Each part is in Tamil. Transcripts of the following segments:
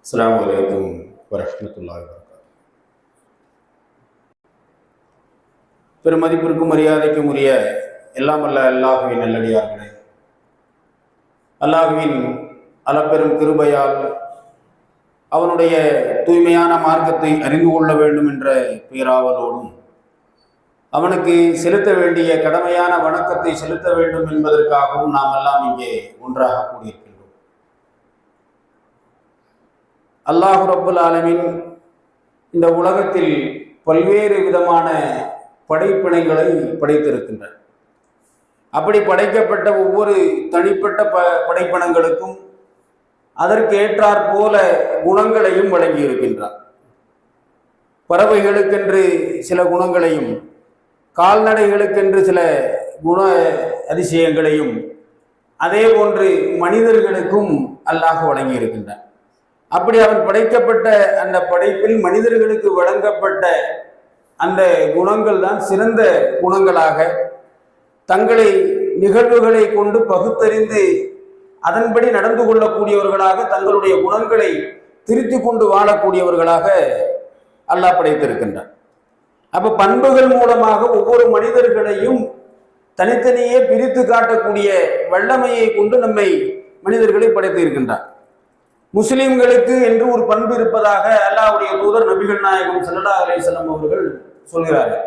அஸ்ஸலாமு அலைக்கும் வரஹ்மத்துல்லாஹி வபரகாத்துஹு. பெருமதிப்பிற்கும் மரியாதைக்கும் உரிய எல்லாம் அல்ல அல்லாஹுவின் நல்லடியார்களே, அல்லாஹுவின் அளப்பெரும் கிருபையால் அவனுடைய தூய்மையான மார்க்கத்தை அறிந்து கொள்ள வேண்டும் என்ற பேராவலோடும் அவனுக்கு செலுத்த வேண்டிய கடமையான வணக்கத்தை செலுத்த வேண்டும் என்பதற்காகவும் நாம் எல்லாம் இங்கே ஒன்றாக கூடியிருக்கின்றோம். அல்லாஹ் ரப்புல் ஆலமீன் இந்த உலகத்தில் பல்வேறு விதமான படைப்பினைகளை படைத்திருக்கின்றார். அப்படி படைக்கப்பட்ட ஒவ்வொரு தனிப்பட்ட படைப்பினங்களுக்கும் அதற்கு ஏற்றாற் போல குணங்களையும் வழங்கி இருக்கின்றார். பறவைகளுக்கென்று சில குணங்களையும், கால்நடைகளுக்கென்று சில குண அதிசயங்களையும், அதே போன்று மனிதர்களுக்கும் அல்லாஹ் வழங்கி இருக்கின்றார். அப்படி அவன் படைக்கப்பட்ட அந்த படைப்பில் மனிதர்களுக்கு வழங்கப்பட்ட அந்த குணங்கள் தான் சிறந்த குணங்களாக, தங்களை நிகழ்வுகளை கொண்டு பகுத்தறிந்து அதன்படி நடந்து கொள்ளக்கூடியவர்களாக, தங்களுடைய குணங்களை திருத்தி கொண்டு வாழக்கூடியவர்களாக அல்லாஹ் படைத்திருக்கின்றான். அப்ப பண்புகள் மூலமாக ஒவ்வொரு மனிதர்களையும் தனித்தனியே பிரித்து காட்டக்கூடிய வல்லமையை கொண்டு நம்மை மனிதர்களை படைத்து இருக்கின்றார். முஸ்லிம்களுக்கு என்று ஒரு பண்பு இருப்பதாக அல்லாஹ்வுடைய தூதர் நபிகள் நாயகம் ஸல்லல்லாஹு அலைஹி வஸல்லம் அவர்கள் சொல்கிறார்கள்.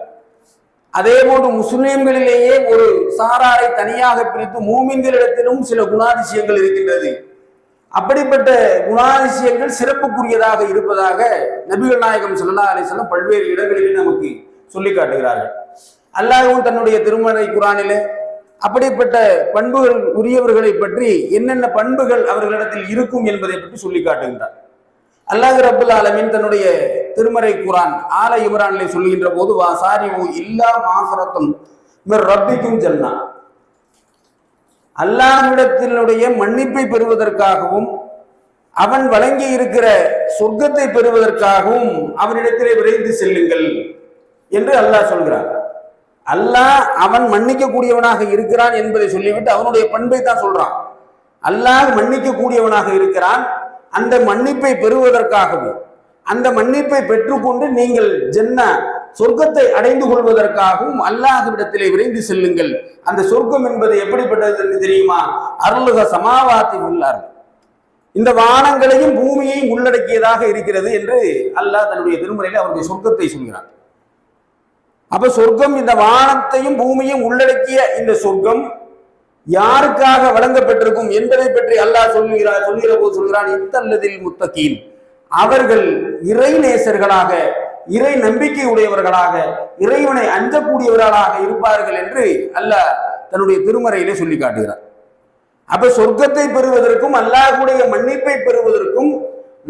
அதே போன்று முஸ்லிம்களிலேயே ஒரு சாராரை தனியாக பிரித்து மூமின்களிடத்திலும் சில குணாதிசயங்கள் இருக்கின்றது. அப்படிப்பட்ட குணாதிசயங்கள் சிறப்புக்குரியதாக இருப்பதாக நபிகள் நாயகம் ஸல்லல்லாஹு அலைஹி வஸல்லம் பல்வேறு இடங்களிலே நமக்கு சொல்லி காட்டுகிறார்கள். அல்லாஹ்வும் தன்னுடைய திருமறை குர்ஆனிலே அப்படிப்பட்ட பண்புகள் உரியவர்களை பற்றி என்னென்ன பண்புகள் அவர்களிடத்தில் இருக்கும் என்பதை பற்றி சொல்லி காட்டுகின்றார். அல்லாஹ் ரப்புல் ஆலமீன் தன்னுடைய திருமறை குர்ஆன் ஆல இம்ரானிலே சொல்லுகின்ற போது, வாசாரிஉ இல்லா மாஃபரத்தும் மிர் ரப்பிக்கும் ஜன்னா, அல்லாஹ்விடத்தினுடைய மன்னிப்பை பெறுவதற்காகவும் அவன் வழங்கி இருக்கிற சொர்க்கத்தை பெறுவதற்காகவும் அவனிடத்திலே விரைந்து செல்லுங்கள் என்று அல்லாஹ் சொல்கிறார். அல்லாஹ் அவன் மன்னிக்க கூடியவனாக இருக்கிறான் என்பதை சொல்லிவிட்டு அவனுடைய பண்பை தான் சொல்றான். அல்லாஹ் மன்னிக்க கூடியவனாக இருக்கிறான். அந்த மன்னிப்பை பெறுவதற்காகவும் அந்த மன்னிப்பை பெற்றுக்கொண்டு நீங்கள் ஜன்னா சொர்க்கத்தை அடைந்து கொள்வதற்காகவும் அல்லாஹ்விடத்திலே விரைந்து செல்லுங்கள். அந்த சொர்க்கம் என்பது எப்படிப்பட்டது என்று தெரியுமா? அருளுக சமாவாத்தி உள்ளார், இந்த வானங்களையும் பூமியையும் உள்ளடக்கியதாக இருக்கிறது என்று அல்லாஹ் தன்னுடைய திருமறையில் அவருடைய சொர்க்கத்தை சொல்கிறார். அப்ப சொர்க்கம், இந்த வானத்தையும் பூமியையும் உள்ளடக்கிய இந்த சொர்க்கம் யாருக்காக வழங்கப்பட்டிருக்கும் என்பதை பற்றி அல்லாஹ் சொல்லுகிற போது சொல்கிறான், இத்தல்லதில் முத்தகீன், அவர்கள் இறை நேசர்களாக, இறை நம்பிக்கை உடையவர்களாக, இறைவனை அஞ்சக்கூடியவர்களாக இருப்பார்கள் என்று அல்லாஹ் தன்னுடைய திருமறையிலே சொல்லி காட்டுகிறார். அப்ப சொர்க்கத்தை பெறுவதற்கும் அல்லாஹ்வுடைய மன்னிப்பை பெறுவதற்கும்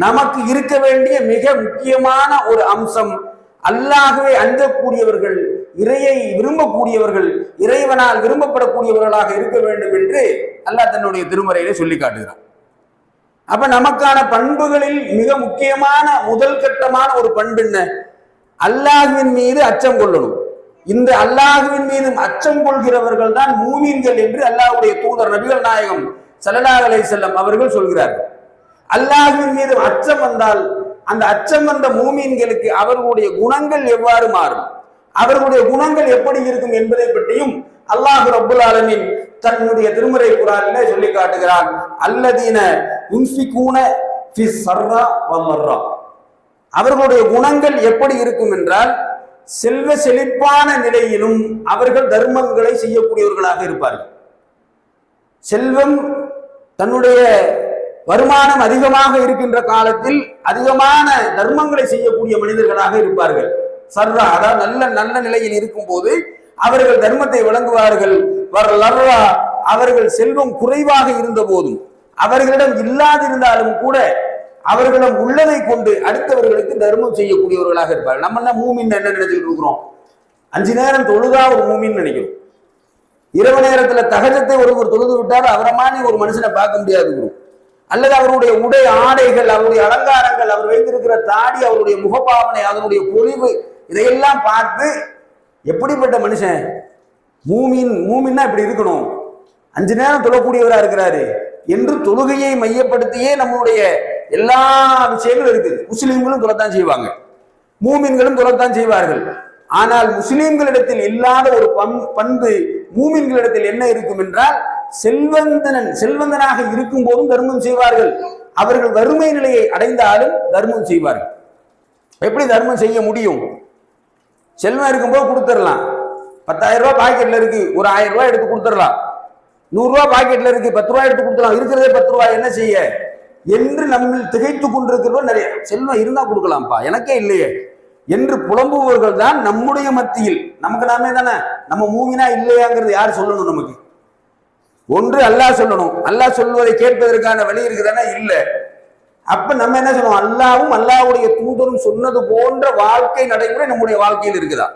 நமக்கு இருக்க வேண்டிய மிக முக்கியமான ஒரு அம்சம், அல்லாஹ்வை அஞ்சக்கூடியவர்கள், இறையை விரும்பக்கூடியவர்கள், இறைவனால் விரும்பப்படக்கூடியவர்களாக இருக்க வேண்டும் என்று அல்லாஹ் தன்னுடைய திருமறையிலே சொல்லி காட்டுகிறான். அப்ப நமக்கான பண்புகளில் மிக முக்கியமான முதல் கட்டமான ஒரு பண்பு என்ன? அல்லாஹ்வின் மீது அச்சம் கொள்ளணும். இந்த அல்லாஹ்வின் மீது அச்சம் கொள்கிறவர்கள் தான் மூமின்கள் என்று அல்லாஹ்வுடைய தூதர் நபிகள் நாயகம் ஸல்லல்லாஹு அலைஹி வஸல்லம் அவர்கள் சொல்கிறார்கள். அல்லாஹ்வின் மீது அச்சம் வந்தால் அந்த அச்சம் வந்த மூமின்களுக்கு அவர்களுடைய குணங்கள் எவ்வாறு மாறும், அவர்களுடைய குணங்கள் எப்படி இருக்கும் என்பதை பற்றியும் அல்லாஹ் ரப்புல் ஆலமீன் தன்னுடைய திருமறை குர்ஆனிலே சொல்லி காட்டுகிறான். அல்லதீன யுன்ஃபிகூன ஃபி ஸர்ரா வல் மர்ரா, அவர்களுடைய குணங்கள் எப்படி இருக்கும் என்றால், செல்வ செழிப்பான நிலையிலும் அவர்கள் தர்மங்களை செய்யக்கூடியவர்களாக இருப்பார்கள். செல்வம், தன்னுடைய வருமானம் அதிகமாக இருக்கின்ற காலத்தில் அதிகமான தர்மங்களை செய்யக்கூடிய மனிதர்களாக இருப்பார்கள். சர்ரா, அதாவது நல்ல நல்ல நிலையில் இருக்கும் போது அவர்கள் தர்மத்தை வழங்குவார்கள். லர்ரா, அவர்கள் செல்வம் குறைவாக இருந்த போதும், அவர்களிடம் இல்லாதிருந்தாலும் கூட அவர்களிடம் உள்ளதை கொண்டு அடுத்தவர்களுக்கு தர்மம் செய்யக்கூடியவர்களாக இருப்பார்கள். நம்ம என்ன மூமின் என்ன நினைச்சிட்டு இருக்கிறோம்? 5 நேரம் தொழுதா ஒரு மூமின்னு நினைக்கிறோம். இரவு நேரத்துல தஹஜத்தை ஒருவர் தொழுது விட்டார், அவரமான ஒரு மனுஷனை பார்க்க முடியாது. அல்லது அவருடைய உடை ஆடைகள், அவருடைய அலங்காரங்கள், அவர் வைத்திருக்கிற தாடி, அவருடைய முகப்பாவனை, அதனுடைய பொலிவு, இதையெல்லாம் பார்த்து எப்படிப்பட்ட மனுஷன் மூமின்னா இப்படி இருக்கணும், 5 நேரம் தொழக்கூடியவரா இருக்கிறாரு என்று தொழுகையை மையப்படுத்தியே நம்முடைய எல்லா விஷயங்களும் இருக்குது. முஸ்லிம்களும் தொலைத்தான் செய்வாங்க, மூமின்களும் தொலைத்தான் செய்வார்கள். ஆனால் முஸ்லிம்களிடத்தில் இல்லாத ஒரு பண்பு மூமின்களிடத்தில் என்ன இருக்கும் என்றால், செல்வந்தனாக இருக்கும் போதும் தர்மம் செய்வார்கள். அவர்கள் வறுமை நிலையை அடைந்தாலும் தர்மம் செய்வார்கள். எப்படி தர்மம் செய்ய முடியும்? செல்வம் இருக்கும்போது கொடுத்துடலாம். 10,000 ரூபாய் பாக்கெட்ல இருக்கு, ஒரு 1000 ரூபாய் எடுத்து கொடுத்துடலாம். 100 ரூபாய் பாக்கெட்ல இருக்கு, 10 ரூபாய் எடுத்து கொடுத்துடலாம். இருக்கிறதே 10 ரூபாய், என்ன செய்ய என்று நம்ம திகைத்து கொண்டிருக்கிறோம். நிறைய செல்வம் இருந்தா கொடுக்கலாம்ப்பா, எனக்கே இல்லையே என்று புலம்புவர்கள் தான் நம்முடைய மத்தியில். நமக்கு நாமே தானே, நம்ம மூமினா இல்லையாங்கிறது யார் சொல்லணும்? நமக்கு ஒன்று அல்லாஹ் சொல்லணும். அல்லாஹ் சொல்வதை கேட்பதற்கான வழி இருக்குதானே? இல்லை. அப்ப நம்ம என்ன சொல்லுவோம்? அல்லாவும் அல்லாஹ்வுடைய தூதரும் சொன்னது போன்ற வாழ்க்கை நடைமுறை நம்முடைய வாழ்க்கையில் இருக்குதா,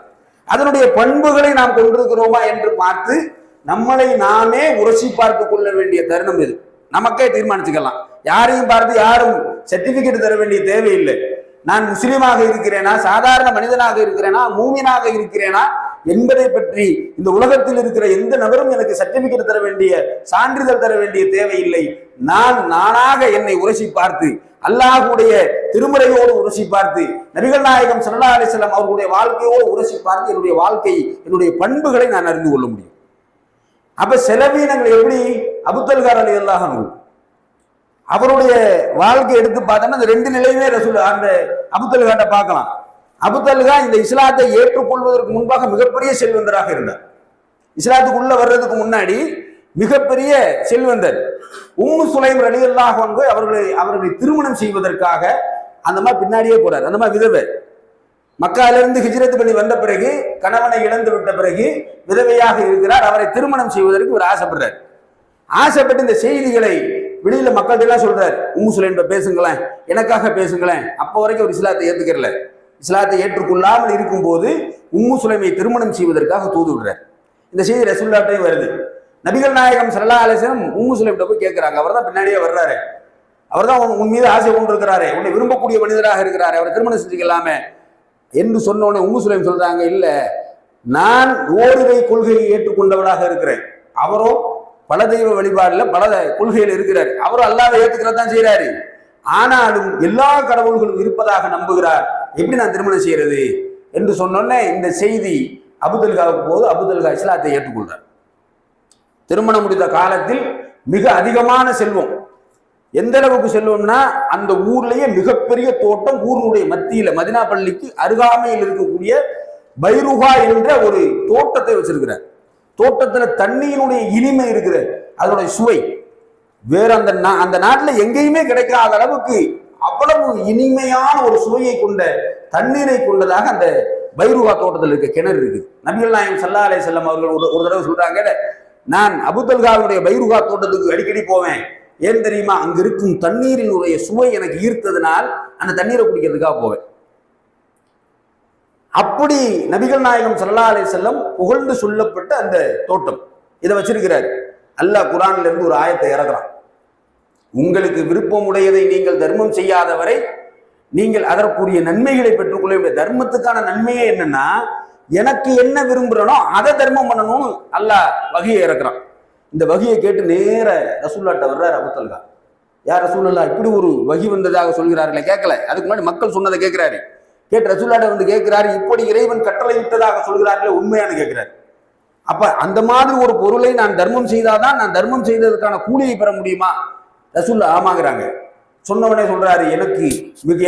அதனுடைய பண்புகளை நாம் கொண்டிருக்கிறோமா என்று பார்த்து நம்மளை நாமே உரசி பார்த்து கொள்ள வேண்டிய தருணம் இது. நமக்கே தீர்மானிச்சுக்கலாம். யாரையும் பார்த்து யாரும் சர்டிபிகேட் தர வேண்டிய தேவையில்லை. நான் முஸ்லீமாக இருக்கிறேனா, சாதாரண மனிதனாக இருக்கிறேனா, மூமினாக இருக்கிறேனா என்பதை பற்றி இந்த உலகத்தில் இருக்கிற எந்த நபரும் எனக்கு சர்டிபிகேட் தர வேண்டிய, சான்றிதழ் தர வேண்டிய தேவையில்லை. நானாக என்னை உரசி பார்த்து, அல்லாஹ்வுடைய திருமுறையோடு உரசி பார்த்து, நபிகள் நாயகம் ஸல்லல்லாஹு அலைஹி வஸல்லம் அவர்களுடைய வாழ்க்கையோடு உரசி பார்த்து என்னுடைய வாழ்க்கை, என்னுடைய பண்புகளை நான் அறிந்து கொள்ள முடியும். அப்ப செலவீனங்கள் எப்படி? அபூதல்ஹா ரலியல்லாஹு அன்ஹு அவருடைய வாழ்க்கை எடுத்து பார்த்தோம்னா அந்த ரெண்டு நிலையுமே ரசூல் அந்த அபூதல்ஹாட்ட பார்க்கலாம். அபூதல்ஹா இந்த இஸ்லாத்தை ஏற்றுக்கொள்வதற்கு முன்பாக மிகப்பெரிய செல்வந்தராக இருந்தார். இஸ்லாத்துக்குள்ள வர்றதுக்கு முன்னாடி மிகப்பெரிய செல்வந்தர். உம்மு சுலைம் ரலியல்லாஹு அன்ஹு அவர்களை திருமணம் செய்வதற்காக அந்த மாதிரி பின்னாடியே போறார். அந்த மாதிரி விதவை மக்காலிருந்து ஹிஜ்ரத் பண்ணி வந்த பிறகு, கணவனை இழந்து விட்ட பிறகு விதவையாக இருக்கிறார். அவரை திருமணம் செய்வதற்கு ஒரு ஆசைப்படுறார். ஆசைப்பட்டு இந்த செய்திகளை வெளியில மக்கள்கிட்ட எல்லாம் சொல்றாரு. உம்மு சுலைம் பேசுங்களேன், எனக்காக பேசுங்களேன். அப்போ வரைக்கும் ஒரு இஸ்லாத்தை ஏத்துக்கிறல. இஸ்லாத்தை ஏற்றுக்கொள்ளாமல் இருக்கும் போது உம்மு சுலைமை திருமணம் செய்வதற்காக தூது விடுறார். இந்த செய்தி ரசூலுல்லாஹ்டையும் வருது. நபிகள் நாயகம் ஸல்லல்லாஹு அலைஹி வஸல்லம் உம்மு சுலைம்கிட்ட போய் கேட்கிறாங்க. அவர் தான் பின்னாடியே வர்றாரு, அவர் தான் உன் மீது ஆசை கொண்டு இருக்கிறாரு, உன்னை விரும்பக்கூடிய மனிதராக இருக்கிறாரு, அவரை திருமணம் செஞ்சுக்கலாமே என்று சொன்னோடனே உம்மு சுலைம் சொல்றாங்க, இல்ல நான் ஓரிரை கொள்கையை ஏற்றுக்கொண்டவளாக இருக்கிறேன், அவரோ பல தெய்வ வழிபாடுல பல கொள்கையில் இருக்கிறார், அவரும் அல்லாஹ்வை ஏற்றுக்கிறதான் செய்யறாரு, ஆனாலும் எல்லா கடவுள்களும் இருப்பதாக நம்புகிறார், எப்படி நான் திருமணம் செய்யறது என்று சொன்னோன்னே இந்த செய்தி அபூதல்ஹாவுக்கு போது அபூதல்ஹா இஸ்லாத்தை ஏற்றுக்கொள்றார். திருமணம் முடிந்த காலத்தில் மிக அதிகமான செல்வம். எந்த அளவுக்கு செல்வம்னா அந்த ஊர்லயே மிகப்பெரிய தோட்டம், ஊருடைய மத்தியில மதினா பள்ளிக்கு அருகாமையில் இருக்கக்கூடிய பைருஹா என்ற ஒரு தோட்டத்தை வச்சிருக்கிறார். தோட்டத்துல தண்ணியினுடைய இனிமை இருக்கிற அதனுடைய சுவை வேற அந்த நாட்டுல எங்கேயுமே கிடைக்காத அளவுக்கு அவ்வளவு இனிமையான ஒரு சுவையை கொண்ட தண்ணீரை கொண்டதாக அந்த பைருஹா தோட்டத்தில் இருக்க கிணறு இருக்கு. நபிகள் நாயகம் ஸல்லல்லாஹு அலைஹி வஸல்லம் அவர்கள் ஒரு தடவை சொல்றாங்க, நான் அபூதல்ஹாவுடைய பைருஹா தோட்டத்துக்கு அடிக்கடி போவேன். ஏன் தெரியுமா? அங்க இருக்கும் தண்ணீரினுடைய சுவை எனக்கு ஈர்த்ததுனால் அந்த தண்ணீரை குடிக்கிறதுக்காக போவேன். அப்படி நபிகள் நாயகம் ஸல்லல்லாஹு அலைஹி வஸல்லம் புகழ்ந்து சொல்லப்பட்ட அந்த தோட்டம் இதை வச்சிருக்கிறார். அல்லாஹ் குர்ஆன்ல இருந்து ஒரு ஆயத்தை இறக்குறான். உங்களுக்கு விருப்பம் உடையதை நீங்கள் தர்மம் செய்யாதவரை நீங்கள் அதற்குரிய நன்மைகளை பெற்றுக்கொள்ள வேண்டிய. தர்மத்துக்கான நன்மையே என்னன்னா, எனக்கு என்ன விரும்புறனோ அதை தர்மம் பண்ணணும்னு அல்லாஹ் வகியை இறக்குறான். இந்த வகியை கேட்டு நேர ரசூலுல்லாஹ்ட்ட வர்றார் அபூதல்ஹா. யார் ரசூலுல்லாஹ், இப்படி ஒரு வகி வந்ததாக சொல்கிறார்களே, கேட்கல, அதுக்கு முன்னாடி மக்கள் சொன்னதை கேட்கிறாரு. கேட்டு ரசூலுல்லாஹ்ட்ட வந்து கேட்கிறாரு, இப்படி இறைவன் கட்டளை விட்டதாக சொல்கிறார்களே உண்மையான கேட்கிறாரு. அப்ப அந்த மாதிரி ஒரு பொருளை நான் தர்மம் செய்தாதான் நான் தர்மம் செய்ததற்கான கூலியை பெற முடியுமா? ரசூலுல்லாஹ் ஆமாங்கிறாங்க. சொன்னவனே சொல்றாரு, எனக்கு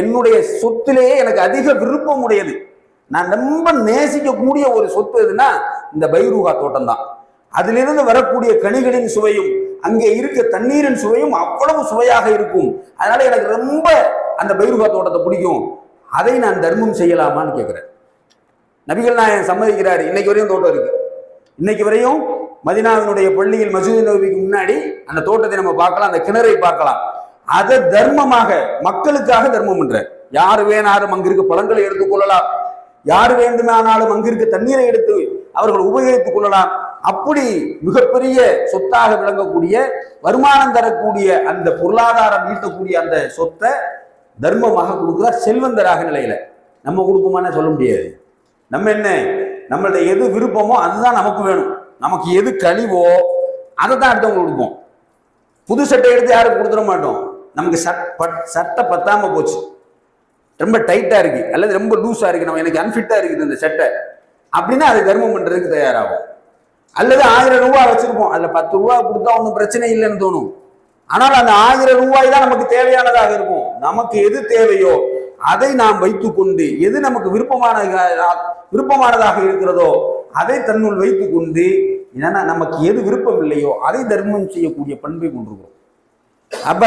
என்னுடைய சொத்திலேயே எனக்கு அதிக விருப்பம் உடையது, நான் ரொம்ப நேசிக்கக்கூடிய ஒரு சொத்து எதுன்னா இந்த பைருஹா தோட்டம் தான். அதிலிருந்து வரக்கூடிய கனிகளின் சுவையும் அங்கே இருக்க தண்ணீரின் சுவையும் அவ்வளவு சுவையாக இருக்கும். அதனால எனக்கு ரொம்ப அந்த பைருஹா தோட்டத்தை பிடிக்கும், அதை நான் தர்மம் செய்யலாமான்னு கேட்கிறேன். நபிகள் நாயகம் சம்மதிக்கிறாரு. இன்னைக்கு வரையும் தோட்டம் இருக்கு. இன்னைக்கு வரையும் மதீனாவினுடைய பள்ளியில் மஸ்ஜித் நபவிக்கு முன்னாடி அந்த தோட்டத்தை நம்ம பார்க்கலாம், அந்த கிணறை பார்க்கலாம். அதை தர்மமாக மக்களுக்காக தர்மம் பண்ற. யாரு வேணாலும் அங்கிருக்க பழங்களை எடுத்துக்கொள்ளலாம், யாரு வேண்டுமானாலும் அங்கிருக்க தண்ணீரை எடுத்து அவர்கள் உபயோகித்துக் கொள்ளலாம். அப்படி மிகப்பெரிய சொத்தாக விளங்கக்கூடிய, வருமானம் தரக்கூடிய, அந்த பொருளாதாரம் ஈட்டக்கூடிய அந்த சொத்தை தர்மமாக கொடுக்கிறார் செல்வந்தராக நிலையில. நம்ம கொடுக்குமான்னு சொல்ல முடியாது. நம்ம என்ன, நம்மள்ட்ட எது விருப்பமோ அதுதான் நமக்கு வேணும். நமக்கு எது கழிவோ அதை தான் அடுத்தவங்க கொடுப்போம். புது சட்டை எடுத்து யாருக்கு கொடுத்துட மாட்டோம். நமக்கு சட்டை பத்தாம போச்சு, ரொம்ப டைட்டா இருக்கு அல்லது ரொம்ப லூஸா இருக்கு, நம்ம எனக்கு அன்ஃபிட்டா இருக்குது இந்த சட்டை அப்படின்னா அது தர்மம் பண்றதுக்கு தயாராகும். அல்லது 1000 ரூபாய் வச்சிருப்போம், அதுல 10 ரூபாய் கொடுத்தா ஒன்றும் பிரச்சனை இல்லைன்னு தோணும். ஆனால் அந்த 1000 ரூபாய் தான் நமக்கு தேவையானதாக இருக்கும். நமக்கு எது தேவையோ அதை நாம் வைத்துக்கொண்டு, எது நமக்கு விருப்பமானதாக இருக்கிறதோ அதை தன்னுள் வைத்துக் கொண்டு, ஏன்னா நமக்கு எது விருப்பம் இல்லையோ அதை தர்மம் செய்யக்கூடிய பண்பை கொண்டிருக்கிறோம். அப்ப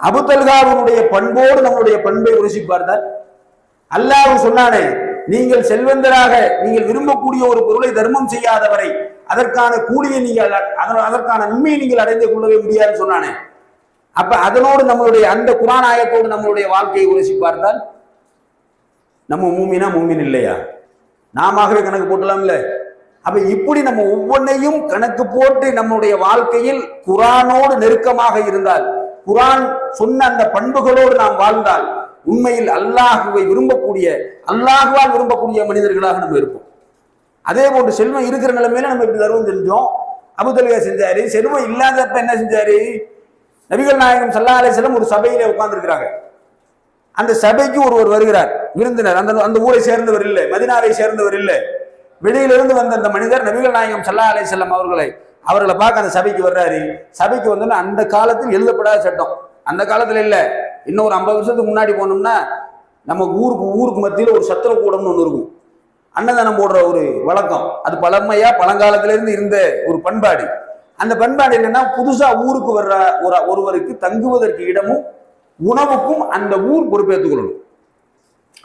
அபூதல்காவினுடைய பண்போடு நம்மளுடைய பண்பை உரசி பார்த்தால், அல்லாஹ் சொன்னானே, நீங்கள் செல்வந்தராக நீங்கள் விரும்பக்கூடிய ஒரு பொருளை தர்மம் செய்யாதவரை அதற்கான கூலியை நீங்கள் அதற்கான நன்மையை நீங்கள் அடைந்து கொள்ளவே முடியாதுன்னு சொன்னானே. அப்ப அதனோடு நம்மளுடைய அந்த குர்ஆன் ஆயத்தோடு நம்மளுடைய வாழ்க்கையை உரசி பார்த்தால் நம்ம மூமினா மூமின் இல்லையா? நாமவே கணக்கு போட்டலாம்ல. அப்ப இப்படி நம்ம ஒவ்வொன்றையும் கணக்கு போட்டு நம்முடைய வாழ்க்கையில் குர்ஆனோடு நெருக்கமாக இருந்தால், குர்ஆன் சொன்ன அந்த பண்புகளோடு நாம் வாழ்ந்தால் உண்மையில் அல்லாஹுவை விரும்பக்கூடிய, அல்லாஹுவால் விரும்பக்கூடிய மனிதர்களாக நம்ம இருப்போம். அதே போன்று செல்வம் இருக்கிற நிலைமையில நம்ம இப்படி தர்மம் செஞ்சோம். அபூதல்கா செஞ்சாரு. செல்வம் இல்லாதப்ப என்ன செஞ்சாரு? நபிகள் நாயகம் ஸல்லல்லாஹு அலைஹி வஸல்லம் ஒரு சபையில உட்கார்ந்துருக்கிறாங்க. அந்த சபைக்கு ஒருவர் வருகிறார், விருந்தினர். அந்த ஊரை சேர்ந்தவர் இல்லை, மதீனாவை சேர்ந்தவர் இல்லை, வெளியிலிருந்து வந்த அந்த மனிதர் நபிகள் நாயகம் ஸல்லல்லாஹு அலைஹி வஸல்லம் அவர்களை பார்க்க அந்த சபைக்கு வர்றாரு. சபைக்கு வந்தோன்னா அந்த காலத்தில் எழுதப்படாத சட்டம், அந்த காலத்துல இல்லை, இன்னொரு 50 வருஷத்துக்கு முன்னாடி போனோம்னா நம்ம ஊருக்கு மத்தியில் ஒரு சத்திர கூடம்னு ஒன்று இருக்கும், அன்னதானம் போடுற ஒரு வழக்கம். அது பழமையா பழங்காலத்திலிருந்து இருந்த ஒரு பண்பாடு. அந்த பண்பாடு என்னன்னா, புதுசா ஊருக்கு வர்ற ஒருவருக்கு தங்குவதற்கு இடமும் உணவுக்கும் அந்த ஊர் பொறுப்பேற்றுக் கொள்ளணும்.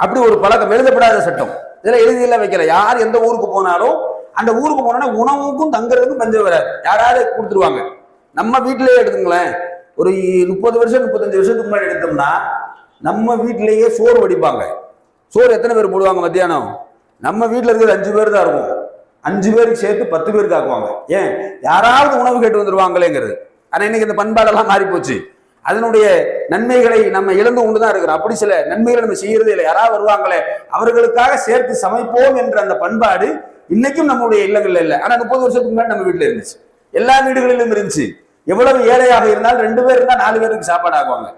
அப்படி ஒரு பழக்கம், எழுதப்படாத சட்டம். இதெல்லாம் எழுதியெல்லாம் வைக்கல. யார் எந்த ஊருக்கு போனாலும் அந்த ஊருக்கு போனோன்னா உணவுக்கும் தங்குறதுக்கும் பஞ்சம் வராது, யாராவது கொடுத்துருவாங்க. நம்ம வீட்டிலேயே எடுத்துங்களேன், ஒரு 30 வருஷம் 35 வருஷத்துக்கு முன்னாடி எடுத்தோம்னா நம்ம வீட்டிலேயே சோறு வடிப்பாங்க. சோறு எத்தனை பேர் போடுவாங்க மத்தியானம்? நம்ம வீட்டில் இருக்கிறது 5 பேர் தான் இருக்கும். 5 பேருக்கு சேர்த்து 10 பேருக்கு ஆக்குவாங்க. ஏன்? யாராவது உணவு கேட்டு வந்துருவாங்களேங்கிறது. ஆனால் இன்னைக்கு இந்த பண்பாடெல்லாம் மாறி போச்சு. அதனுடைய நன்மைகளை நம்ம இழந்து கொண்டுதான் இருக்கிறோம். அப்படி சில நன்மைகளை நம்ம செய்யறதே இல்லை. யாராவது வருவாங்களே அவர்களுக்காக சேர்த்து சமைப்போம் என்ற அந்த பண்பாடு இன்னைக்கும் நம்மளுடைய இல்லங்கள்ல இல்லை. ஆனா 30 வருஷத்துக்கு முன்னாடி நம்ம வீட்டுல இருந்துச்சு, எல்லா வீடுகளிலும் இருந்துச்சு. எவ்வளவு ஏழையாக இருந்தால் 2 பேர் இருந்தால் 4 பேருக்கு சாப்பாடு ஆகுவாங்க.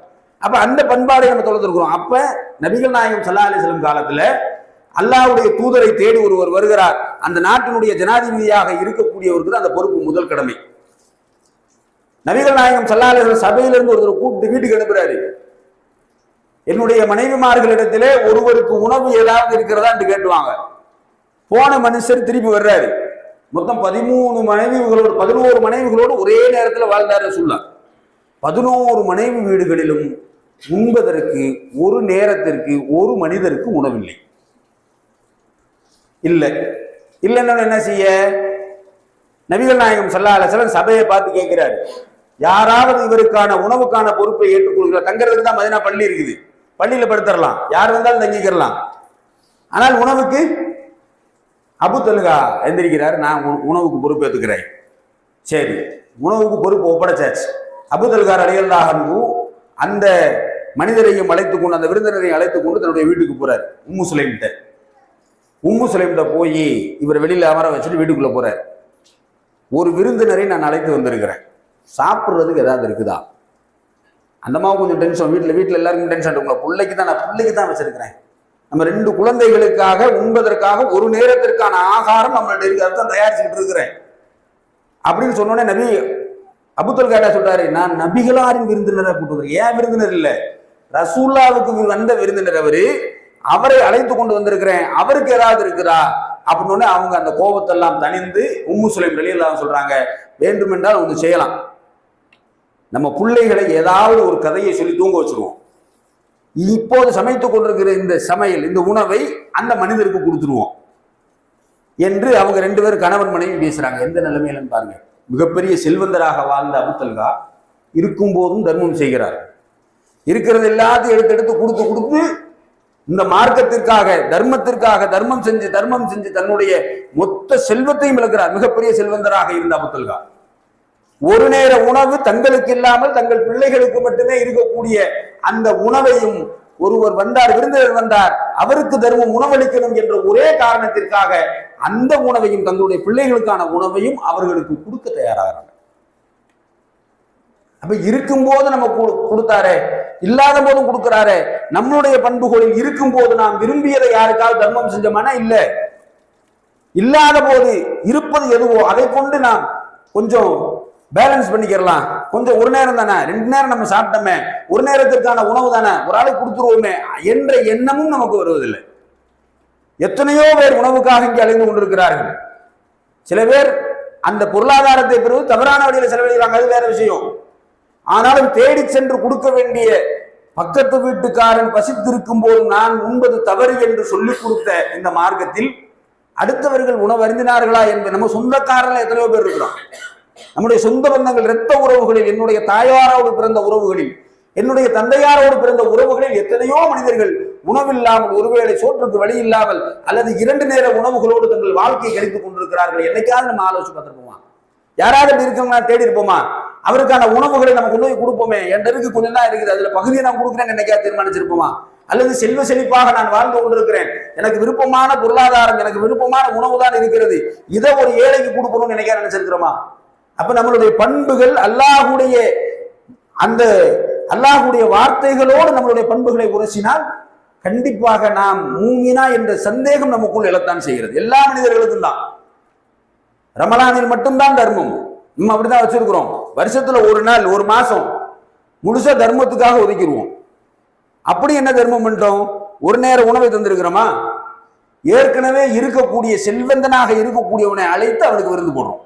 அப்ப அந்த பண்பாடை நம்ம தொலைத்திருக்கிறோம். அப்ப நபிகள் நாயகம் ஸல்லல்லாஹு அலைஹி வஸல்லம் காலத்துல அல்லாஹ்வுடைய தூதரை தேடி ஒருவர் வருகிறார். அந்த நாட்டினுடைய ஜனாதிபதியாக இருக்கக்கூடியவருக்கு அந்த பொறுப்பு முதல் கடமை. நபிகள் நாயகம் ஸல்லல்லாஹு அலைஹி வஸல்லம் சபையிலிருந்து ஒருத்தர் கூப்பிட்டு வீட்டுக்கு அனுப்புறாரு. என்னுடைய மனைவிமார்களிடத்திலே ஒருவருக்கு உணவு ஏதாவது இருக்கிறதா என்று கேட்டுவாங்க. போன மனுஷர் திருப்பி வர்றாரு. மொத்தம் 11 மனைவிகளோடு ஒரே நேரத்தில் வாழ்ந்தாரு ரசூலுல்லாஹ். 11 மனைவி வீடுகளிலும் உண்பதற்கு ஒரு நேரத்திற்கு ஒரு மனிதருக்கு உணவில்லை. இல்லைன்னா என்ன செய்ய? நபிகள் நாயகம் ஸல்லல்லாஹு அலைஹி வஸல்லம் சபையை பார்த்து கேட்கிறாரு, யாராவது இவருக்கான உணவுக்கான பொறுப்பை ஏற்றுக்கொள்கிறார்? தங்கறதுக்கு தான் மதீனா பள்ளி இருக்குது, பள்ளியில படுத்துறலாம், யார் வந்தாலும் தங்கிக்கிறலாம். ஆனால் உணவுக்கு அபூதல்கா எந்திரிக்கிறார், நான் உணவுக்கு பொறுப்பு ஏற்றுக்கிறேன். சரி, உணவுக்கு பொறுப்பு ஒப்படைச்சாச்சு. அபூதல்கா ரலியல்லாஹு அன்ஹு அந்த மனிதரையும் அழைத்து கொண்டு, அந்த விருந்தினரையும் அழைத்து கொண்டு தன்னுடைய வீட்டுக்கு போறார். உம்மு சுலைம்கிட்ட போய் இவர் வெளியில அமர வச்சுட்டு வீட்டுக்குள்ள போறார். ஒரு விருந்தினரை நான் அழைத்து வந்திருக்கிறேன், சாப்பிட்றதுக்கு ஏதாவது இருக்குதா? அந்த மாதிரி கொஞ்சம் டென்ஷன், வீட்டில் எல்லாருக்கும் டென்ஷன் இருக்குங்களா? பிள்ளைக்கு தான் வச்சிருக்கிறேன். நம்ம 2 குழந்தைகளுக்காக உண்பதற்காக ஒரு நேரத்திற்கான ஆகாரம் நம்மள்ட்ட இருக்கு, அதுதான் தயாரிச்சுக்கிட்டு இருக்கிறேன் அப்படின்னு சொன்னோடனே நபி அபூதல்கா சொல்றாரு, நான் நபிகளாரின் விருந்தினரை கூப்பிட்டு, ஏன் விருந்தினர் இல்லை, ரசூலுல்லாஹ்வுக்கு வந்த விருந்தினர் அவரை அழைத்து கொண்டு வந்திருக்கிறேன், அவருக்கு ஏதாவது இருக்குதா அப்படின்னு. அவங்க அந்த கோபத்தெல்லாம் தணிந்து உம்மு சுலைம் ரலியல்லாஹு சொல்றாங்க, வேண்டுமென்றால் ஒன்று செய்யலாம், நம்ம பிள்ளைகளை ஏதாவது ஒரு கதையை சொல்லி தூங்க வச்சிருவோம், இப்போது சமைத்துக் கொண்டிருக்கிற இந்த சமையல், இந்த உணவை அந்த மனிதருக்கு கொடுத்துருவோம் என்று அவங்க 2 பேரும் கணவன் மனைவி பேசுறாங்க. எந்த நிலைமையிலன்னு பாருங்க. மிகப்பெரிய செல்வந்தராக வாழ்ந்த அபூதல்கா இருக்கும் போதும் தர்மம் செய்கிறார். இருக்கிறது எல்லாத்தையும் எடுத்து கொடுத்து இந்த மார்க்கத்திற்காக தர்மம் செஞ்சு தன்னுடைய மொத்த செல்வத்தையும் இழக்கிறார். மிகப்பெரிய செல்வந்தராக இருந்த அபூதல்கா ஒரு நேர உணவு தங்களுக்கு இல்லாமல் தங்கள் பிள்ளைகளுக்கு மட்டுமே இருக்கக்கூடிய அந்த உணவையும், ஒருவர் வந்தார், விருந்தினர் வந்தார், அவருக்கு தர்மம் உணவளிக்கணும் என்ற ஒரே காரணத்திற்காக அந்த உணவையும், தங்களுடைய பிள்ளைகளுக்கான உணவையும் அவர்களுக்கு கொடுக்க தயாராகிறாங்க. அப்ப இருக்கும்போது நம்ம கொடுத்தாரே, இல்லாத போதும் கொடுக்கிறாரே. நம்மளுடைய பண்புகளில் இருக்கும் போது நாம் விரும்பியதை யாருக்காவது தர்மம் செஞ்சோமானா இல்ல. இல்லாத போது இருப்பது எதுவோ அதை கொண்டு நாம் கொஞ்சம் பேலன்ஸ் பண்ணிக்கிறலாம். கொஞ்சம் ஒரு நேரம் தானே, 2 நேரம் நம்ம சாப்பிட்டோமே, ஒரு நேரத்திற்கான உணவு தானே, ஒரு ஆளுக்கு கொடுத்துருவோமே என்ற எண்ணமும் நமக்கு வருவதில்லை. எத்தனையோ பேர் உணவுக்காக இங்கே அழிந்து கொண்டிருக்கிறார்கள். சில பேர் அந்த பொருளாதாரத்தை பெறுவது தவறான வழியில் செலவழிக்கிறாங்க, அது வேற விஷயம். ஆனாலும் தேடி சென்று கொடுக்க வேண்டிய பக்கத்து வீட்டுக்காரன் பசித்திருக்கும் போது நான் உண்பது தவறு என்று சொல்லிக் கொடுத்த இந்த மார்க்கத்தில் அடுத்தவர்கள் உணவு அருந்தினார்களா என்பது நம்ம சொந்தக்காரர்கள் எத்தனையோ பேர் இருக்கிறோம். நம்முடைய சொந்த பந்தங்கள், இரத்த உறவுகளில், என்னுடைய தாயாரோடு பிறந்த உறவுகளில், என்னுடைய தந்தையாரோடு பிறந்த உறவுகளில் எத்தனையோ மனிதர்கள் உணவில்லாமல், ஒருவேளை சோற்றுக்கு வழி இல்லாமல் அல்லது 2 நேர உணவுகளோடு தங்கள் வாழ்க்கையை கழித்துக் கொண்டிருக்கிறார்கள். என்னைக்காவது நம்ம ஆலோசிச்சு பார்த்திருப்போமா? யாராவது அப்படி இருக்கவங்க தேடி இருப்போமா? அவருக்கான உணவுகளை நம்ம கொண்டு போய் கொடுப்போமே, என் இருக்கு கொஞ்சம் தான் இருக்குது, அதுல பகுதியை நான் கொடுக்குறேன்னு என்னைக்கா தீர்மானிச்சிருப்போமா? அல்லது செல்வ செழிப்பாக நான் வாழ்ந்து கொண்டிருக்கிறேன், எனக்கு விருப்பமான பொருளாதாரம், எனக்கு விருப்பமான உணவு தான் இருக்கிறது, இதை ஒரு ஏழைக்கு கொடுக்கணும்னு என்னைக்கா நினைச்சிருக்கிறோமா? அப்ப நம்மளுடைய பண்புகள் அல்லாஹ்வுடைய வார்த்தைகளோடு நம்மளுடைய பண்புகளை உரசினால் கண்டிப்பாக நாம் மூமினா என்ற சந்தேகம் நமக்குள் எழத்தான் செய்கிறது. எல்லா மனிதர்களுக்கும் தான். ரமலானில் மட்டும்தான் தர்மம் நம்ம அப்படிதான் வச்சிருக்கிறோம். வருஷத்துல ஒரு நாள், ஒரு மாசம் முழுசா தர்மத்துக்காக ஒதுக்கிடுவோம். அப்படி என்ன தர்மம் பண்ணிட்டோம்? ஒரு நேர உணவை தந்திருக்கிறோமா? ஏற்கனவே இருக்கக்கூடிய செல்வந்தனாக இருக்கக்கூடியவனை அழைத்து அவனுக்கு விருந்து போடுறோம்.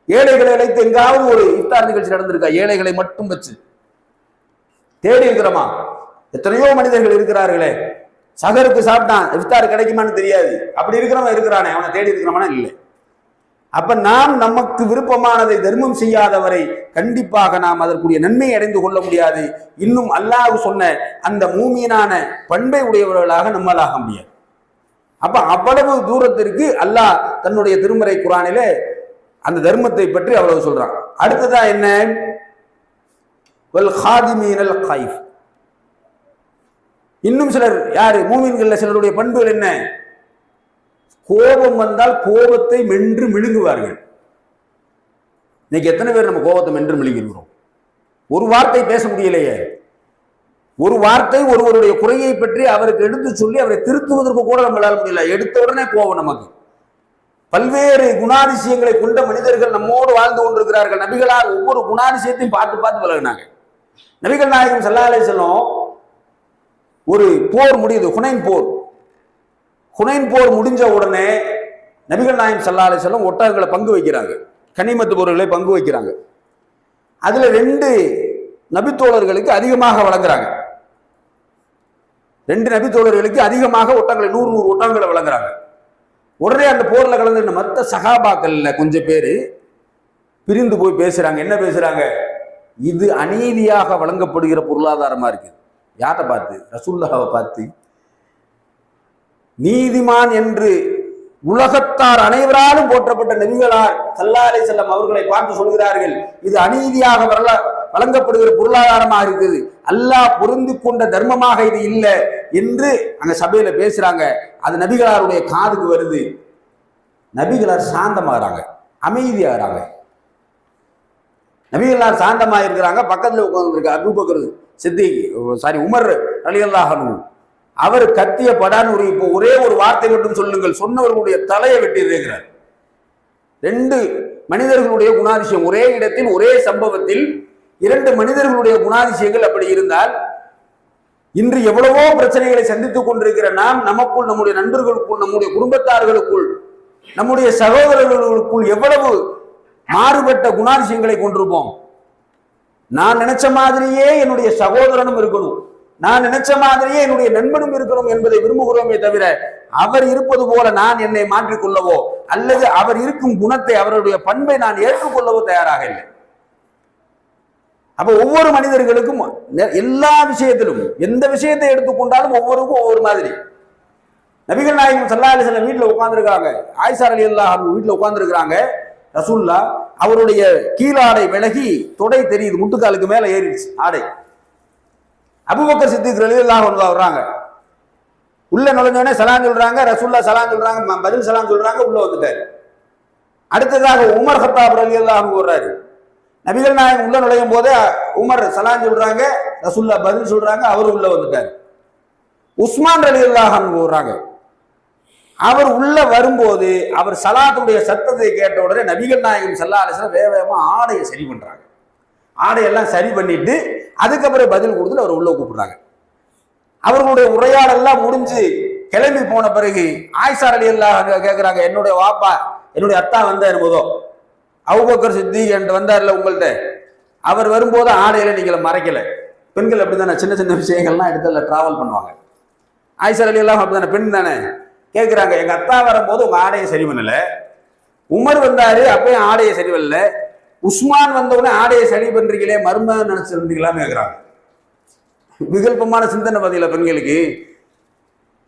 ஏழைகளை அழைத்து எங்காவது ஒரு இஃப்தார் நிகழ்ச்சி நடந்திருக்கா? ஏழைகளை மட்டும் வச்சு தேடி இருக்கிறோமா? எத்தனையோ மனிதர்கள் இருக்கிறார்களே, சகருக்கு சாப்பிட்டான், இஃப்தார் கிடைக்குமான்னு தெரியாது, அப்படி இருக்கிறவன் இருக்கிறானே, அவனை தேடி இருக்கிறோமானா இல்லை. அப்ப நாம் நமக்கு விருப்பமானதை தர்மம் செய்யாதவரை கண்டிப்பாக நாம் அதற்குரிய நன்மை அடைந்து கொள்ள முடியாது. இன்னும் அல்லாஹ் சொன்ன அந்த மூமியனான பண்பை உடையவர்களாக நம்மளாக முடியாது. அப்ப அவ்வளவு தூரத்திற்கு அல்லாஹ் தன்னுடைய திருமறை குர்ஆனிலே அந்த தர்மத்தை பற்றி அவ்வளவு சொல்றான். அடுத்ததா என்ன? வல் காதிமீனல் கைஃப். இன்னும் சிலர் யாரு? மூமின்கள்ல சிலருடைய பண்புகள் என்ன? கோபம் வந்தால் கோபத்தை மென்று விழுங்குவார்கள். இன்னைக்கு எத்தனை பேர் நம்ம கோபத்தை மென்று விழுங்கிருக்கிறோம்? ஒரு வார்த்தை பேச முடியலையே, ஒரு வார்த்தை ஒருவருடைய குறையை பற்றி அவருக்கு எடுத்து சொல்லி அவரை திருத்துவதற்கு கூட நம்மளால முடியல. எடுத்த உடனே கோபம் நமக்கு. பல்வேறு குணாதிசயங்களை கொண்ட மனிதர்கள் நம்மோடு வாழ்ந்து கொண்டிருக்கிறார்கள். நபிகளார் ஒவ்வொரு குணாதிசயத்தையும் பார்த்து பார்த்து விலகினாங்க. நபிகள் நாயகம் ஸல்லல்லாஹு அலைஹி வஸல்லம் ஒரு போர் முடியுது, ஹுனைன் போர் முடிஞ்ச உடனே நபிகள் நாயகம் ஸல்லல்லாஹு அலைஹி வஸல்லம் ஒட்டகங்களை பங்கு வைக்கிறாங்க, கனிமத்து பொருட்களை பங்கு வைக்கிறாங்க. அதுல 2 நபித்தோழர்களுக்கு அதிகமாக வழங்குறாங்க. 2 நபித்தோழர்களுக்கு அதிகமாக ஒட்டங்களை 100 ஒட்டகங்களை வழங்குறாங்க. உடனே அந்த போர்ல கலந்து மற்ற சகாபாக்கள்ல கொஞ்சம் பேரு பிரிந்து போய் பேசுறாங்க. என்ன பேசுறாங்க? இது அநீதியாக வழங்கப்படுகிற பொருளாதாரமா இருக்கு. யாரை பார்த்து? ரசூலுல்லாஹ்வை பார்த்து. நீதிமான் என்று உலகத்தார் அனைவராலும் போற்றப்பட்ட நபிகளார் ஸல்லல்லாஹு அலைஹி வஸல்லம் அவர்களை பார்த்து சொல்கிறார்கள், இது அநீதியாக வழங்கப்படுகிற பொருளாதாரமாக இருக்குது, அல்லாஹ் பொருந்தி கொண்ட தர்மமாக இது இல்லை என்று அங்க சபையில பேசுறாங்க. அது நபிகளாருடைய காதுக்கு வருது. நபிகளார் சாந்தமாகறாங்க, அமைதியாகிறாங்க. நபிகளார் சாந்தமாக இருக்கிறாங்க. பக்கத்துல உட்கார்ந்துருக்க அபூபக்கர் சித்திக் உமர் ரலியல்லாஹு அன்ஹு அவர் கத்திய படான் இப்போ ஒரே ஒரு வார்த்தை மட்டும் சொல்லுங்கள், சொன்னவர்களுடைய தலையை வெட்டியிருக்கிறார். 2 மனிதர்களுடைய குணாதிசயம் ஒரே இடத்தில் ஒரே சம்பவத்தில் 2 மனிதர்களுடைய குணாதிசயங்கள் அப்படி இருந்தால், இன்று எவ்வளவோ பிரச்சனைகளை சந்தித்துக் கொண்டிருக்கிற நாம் நமக்குள், நம்முடைய நண்பர்களுக்குள், நம்முடைய குடும்பத்தார்களுக்குள், நம்முடைய சகோதரர்களுக்குள் எவ்வளவு மாறுபட்ட குணாதிசயங்களை கொண்டிருப்போம். நான் நினைச்ச மாதிரியே என்னுடைய சகோதரனும் இருக்கணும், நான் நினைச்ச மாதிரியே என்னுடைய நண்பனும் இருக்கணும் என்பதை விரும்புகிறோமே தவிர, அவர் இருப்பது போல நான் என்னை மாற்றிக்கொள்ளவோ அல்லது அவர் இருக்கும் குணத்தை, அவருடைய பண்பை நான் ஏற்றுக்கொள்ளவோ தயாராக இல்லை. அப்ப ஒவ்வொரு மனிதர்களுக்கும் எல்லா விஷயத்திலும், எந்த விஷயத்தை எடுத்துக்கொண்டாலும் ஒவ்வொருக்கும் ஒவ்வொரு மாதிரி. நபிகள் நாயகம் ஸல்லல்லாஹு அலைஹி வஸல்லம் வீட்டுல உட்கார்ந்துருக்காங்க, ஆயிஷா ரலியல்லாஹு அன்ஹா வீட்டுல உட்கார்ந்துருக்காங்க. ரசூலுல்லாஹ் அவருடைய கீழாடை விலகி தொடை தெரியுது, முட்டுக்காலுக்கு மேல ஏறிடுச்சு ஆடை. அபூபக்கர் சித்திக் ரலியல்லாஹு அன்ஹு வர்றாங்க, உள்ள நுழைஞ்சோடனே சலாம் சொல்றாங்க. ரசூலுல்லாஹ் சலாம் சொல்றாங்க, பதில் சலாம் சொல்றாங்க, உள்ள வந்துட்டாரு. அடுத்ததாக உமர் கத்தாப் ரலியல்லாஹு அன்ஹு வர்றாரு. நபிகள் நாயகம் உள்ள நுழையும் போதே உமர் சலாம் சொல்றாங்க, ரசூல்லா பதில் சொல்றாங்க, அவர் உள்ள வந்துட்டார். உஸ்மான் ரலியல்லாஹு அன்ஹு போறாங்க. அவர் உள்ள வரும்போது அவர் சலாத்துடைய சத்தத்தை கேட்ட உடனே நபிகள் நாயகம் ஸல்லல்லாஹு அலைஹி வஸல்லம் வேகமா ஆடையை சரி பண்றாங்க. ஆடையெல்லாம் சரி பண்ணிட்டு அதுக்கப்புறம் பதில் கொடுத்துட்டு அவர் உள்ள கூப்பிடுறாங்க. அவர்களுடைய உரையாடெல்லாம் முடிஞ்சு கிளம்பி போன பிறகு ஆயிஷா ரலியல்லாஹு அன்ஹா கேட்கிறாங்க, என்னுடைய வாப்பா என்னுடைய அத்தா வந்தார் போதோ, அபூபக்கர் சித்திக் என்று வந்தார்ல உங்கள்கிட்ட, அவர் வரும்போது ஆடையில நீங்களை மறைக்கல. பெண்கள் அப்படித்தானே, சின்ன சின்ன விஷயங்கள்லாம் எடுத்து டிராவல் பண்ணுவாங்க. ஆயிஷா ரலியல்லாஹு அப்படித்தானே, பெண் தானே. கேட்கிறாங்க, எங்க அத்தா வரும்போது உங்க ஆடையை சரி பண்ணல, உமர் வந்தாரு அப்பயும் ஆடையை சரி பண்ணல, உஸ்மான் வந்தவுடனே ஆடையை சரி பண்றீங்களே, மர்மம் நினைச்சிருந்தீங்களான்னு கேட்கிறாங்க. விகல்பமான சிந்தனை பதில பெண்களுக்கு.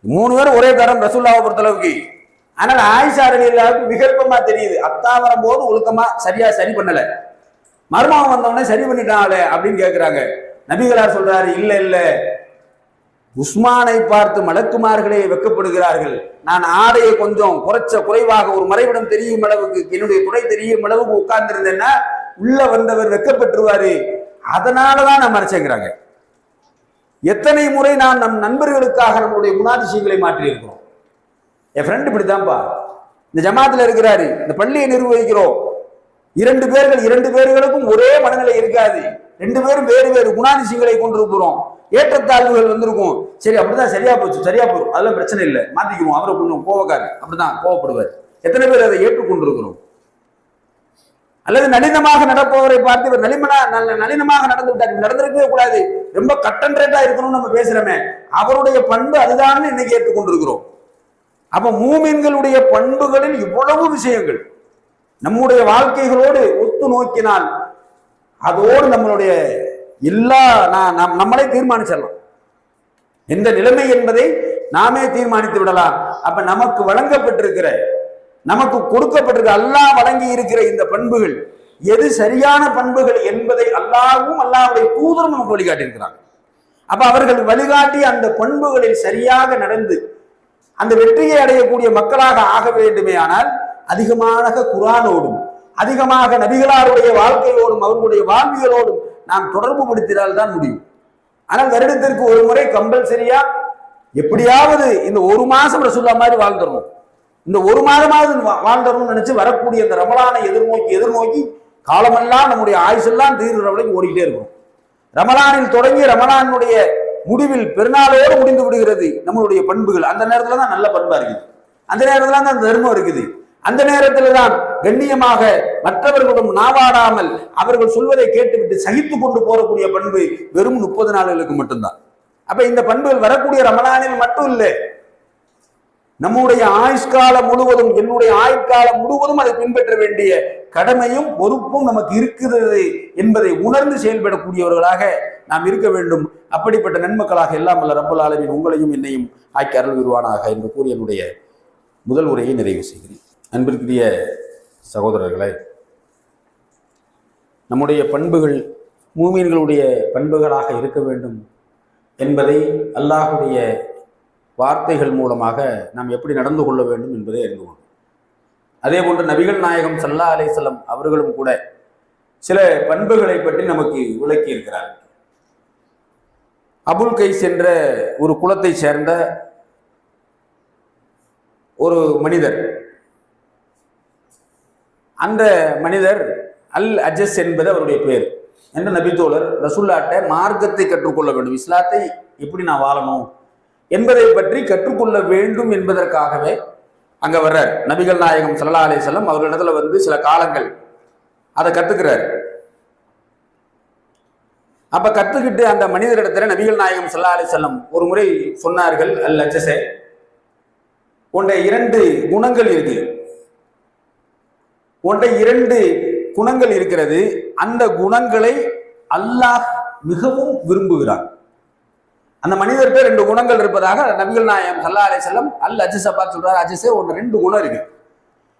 3 பேரும் ஒரே தரம் ரசூலுல்லாஹை பொறுத்தளவுக்கு. ஆனால் ஆயிஷா ரலியல்லாஹு விகல்பமா தெரியுது, அத்தா வரும்போது ஒழுக்கமா சரியா சரி பண்ணல, மர்மம் வந்தவுடனே சரி பண்ணிட்டாங்களே அப்படின்னு கேட்கிறாங்க. நபிகளார் சொல்றாரு, இல்ல இல்ல, உஸ்மானை பார்த்து மலக்குமார்களே வெக்கப்படுகிறார்கள். நான் ஆடையை கொஞ்சம் குறைவாக ஒரு மறைவிடம் தெரியும் அளவுக்கு, என்னுடைய துணை தெரியும் அளவுக்கு உட்கார்ந்து இருந்தேன்னா உள்ள வந்தவர் வெக்கப்பட்டுருவாரு, அதனாலதான் நான் மறைச்சேங்கிறாங்க. எத்தனை முறை நாம் நம் நண்பர்களுக்காக நம்மளுடைய குணாதிசயங்களை மாற்றி இருக்கிறோம். என் ஃப்ரெண்ட் இப்படித்தான்ப்பா, இந்த ஜமாத்துல இருக்கிறாரு, இந்த பள்ளியை நிர்வகிக்கிறோம், 2 பேர்களுக்கும் ஒரே மனநிலை இருக்காது, 2 பேரும் வேறு வேறு குணாதிசயங்களை கொண்டிருக்கிறோம், ஏற்றத்தாழ்வுகள் வந்திருக்கும். சரி அப்படிதான் சரியா போச்சு, சரியா போகும், அதெல்லாம் பிரச்சனை இல்லை, மாத்திக்குவோம், அவரை கொஞ்சம் கோவக்காரு, அப்படிதான் கோவப்படுவார். எத்தனை பேர் அதை ஏற்றுக்கொண்டிருக்கிறோம்? அல்லது நளினமாக நடப்பவரை பார்த்து இவர் நளினமாக நடந்து விட்டார், நடந்திருக்கவே கூடாது, ரொம்ப கட்டன்ரேட்டா இருக்கணும்னு நம்ம பேசுறோமே, அவருடைய பண்பு அதுதான் இன்னைக்கு ஏற்றுக்கொண்டிருக்கிறோம். அப்ப மூமின்களுடைய பண்புகளில் இவ்வளவு விஷயங்கள் நம்முடைய வாழ்க்கைகளோடு ஒத்து நோக்கினால் அதோடு நம்மளுடைய எல்லா நம்மளே தீர்மானிச்சிடலாம். எந்த நிலைமை என்பதை நாமே தீர்மானித்து விடலாம். அப்ப நமக்கு வழங்கப்பட்டிருக்கிற, நமக்கு கொடுக்கப்பட்டிருக்க, அல்லாஹ் வழங்கி இருக்கிற இந்த பண்புகள் எது சரியான பண்புகள் என்பதை அல்லாஹ்வும் அல்லாஹ்வுடைய தூதரும் நமக்கு வழிகாட்டியிருக்கிறாங்க. அப்ப அவர்கள் வழிகாட்டி அந்த பண்புகளில் சரியாக நடந்து அந்த வெற்றியை அடையக்கூடிய மக்களாக ஆக வேண்டுமே ஆனால் அதிகமாக குர்ஆனோடும் அதிகமாக நபிகளாருடைய வாழ்க்கையோடும் அவர்களுடைய வாழ்வியலோடும் நாம் தொடர்பு படுத்தினால் தான் முடியும். ஆனால் வருடத்திற்கு ஒரு முறை கம்பல்சரியா எப்படியாவது இந்த 1 மாசம் ரசூலுல்லாஹ் மாதிரி வாழ்ந்துடணும், இந்த 1 மாதமாவது வாழ்ந்துடணும்னு நினைச்சு வரக்கூடிய இந்த ரமலானை எதிர்நோக்கி காலமெல்லாம் நம்முடைய ஆயுசெல்லாம் தீர்ற வரைக்கும் ஓடிக்கிட்டே இருக்கும். ரமலானில் தொடங்கி ரமலானுடைய முடிவில் பெருநாளோடு முடிந்து விடுகிறது நம்மளுடைய பண்புகள். அந்த நேரத்துல தான் நல்ல பண்பா இருக்குது, அந்த நேரத்துல தான் அந்த தர்மம் இருக்குது, அந்த நேரத்துல தான் கண்ணியமாக மற்றவர்களுடன் நாவாடாமல் அவர்கள் சொல்வதை கேட்டுவிட்டு சகித்து கொண்டு போறக்கூடிய பண்பு வெறும் 30 நாளுகளுக்கு மட்டும்தான். அப்ப இந்த பண்புகள் வரக்கூடிய ரமலானில் மட்டும் இல்லை, நம்முடைய ஆயுஷ்காலம் முழுவதும், என்னுடைய ஆயுட்காலம் முழுவதும் அதை பின்பற்ற வேண்டிய கடமையும் பொறுப்பும் நமக்கு இருக்கிறது என்பதை உணர்ந்து செயல்படக்கூடியவர்களாக நாம் இருக்க வேண்டும். அப்படிப்பட்ட நன்மக்களாக எல்லாம் வல்ல ரப்பல் ஆலமீன் உங்களையும் என்னையும் ஆக்கி அருள் விருவானாக என்று கூறி என்னுடைய முதல் உரையை நிறைவு செய்கிறேன். அன்பிற்குரிய சகோதரர்களே, நம்முடைய பண்புகள் மூமின்களுடைய பண்புகளாக இருக்க வேண்டும் என்பதை அல்லாஹ்வுடைய வார்த்தைகள் மூலமாக நாம் எப்படி நடந்து கொள்ள வேண்டும் என்பதை அறிந்து கொண்டோம். அதே போன்று நபிகள் நாயகம் ஸல்லல்லாஹு அலைஹி வஸல்லம் அவர்களும் கூட சில பண்புகளை பற்றி நமக்கு விளக்கி இருக்கிறார். அபுல் கைஸ் என்ற ஒரு குலத்தை சேர்ந்த ஒரு மனிதர், அந்த மனிதர் அல் அஜஸ் என்பது அவருடைய பேர் என்ற நபித்தோழர் ரசூலுல்லாஹ்ட்ட மார்க்கத்தை கற்றுக்கொள்ள வேண்டும், இஸ்லாத்தை எப்படி நான் வாழணும் என்பதை பற்றி கற்றுக்கொள்ள வேண்டும் என்பதற்காகவே அங்க வர்றார். நபிகள் நாயகம் ஸல்லல்லாஹு அலைஹி வஸல்லம் அவர்களிடத்துல வந்து சில காலங்கள் அதை கத்துக்கிறார். அப்ப கத்துக்கிட்டு அந்த மனிதரிடத்துல நபிகள் நாயகம் ஸல்லல்லாஹு அலைஹி வஸல்லம் ஒரு முறை சொன்னார்கள், அல் அஜஸே, உன்னுடைய 2 குணங்கள் இருக்கு, உன்னுடைய 2 குணங்கள் இருக்கிறது, அந்த குணங்களை அல்லாஹ் மிகவும் விரும்புகிறான். அந்த மனிதர்கிட்ட 2 குணங்கள் இருப்பதாக நபிகள் நாயகம் ஸல்லல்லாஹு அலைஹி வஸல்லம் அல் அஜஸை பார்த்து சொல்றாரு, அஜஸே உன்ன 2 குணம் இருக்கு,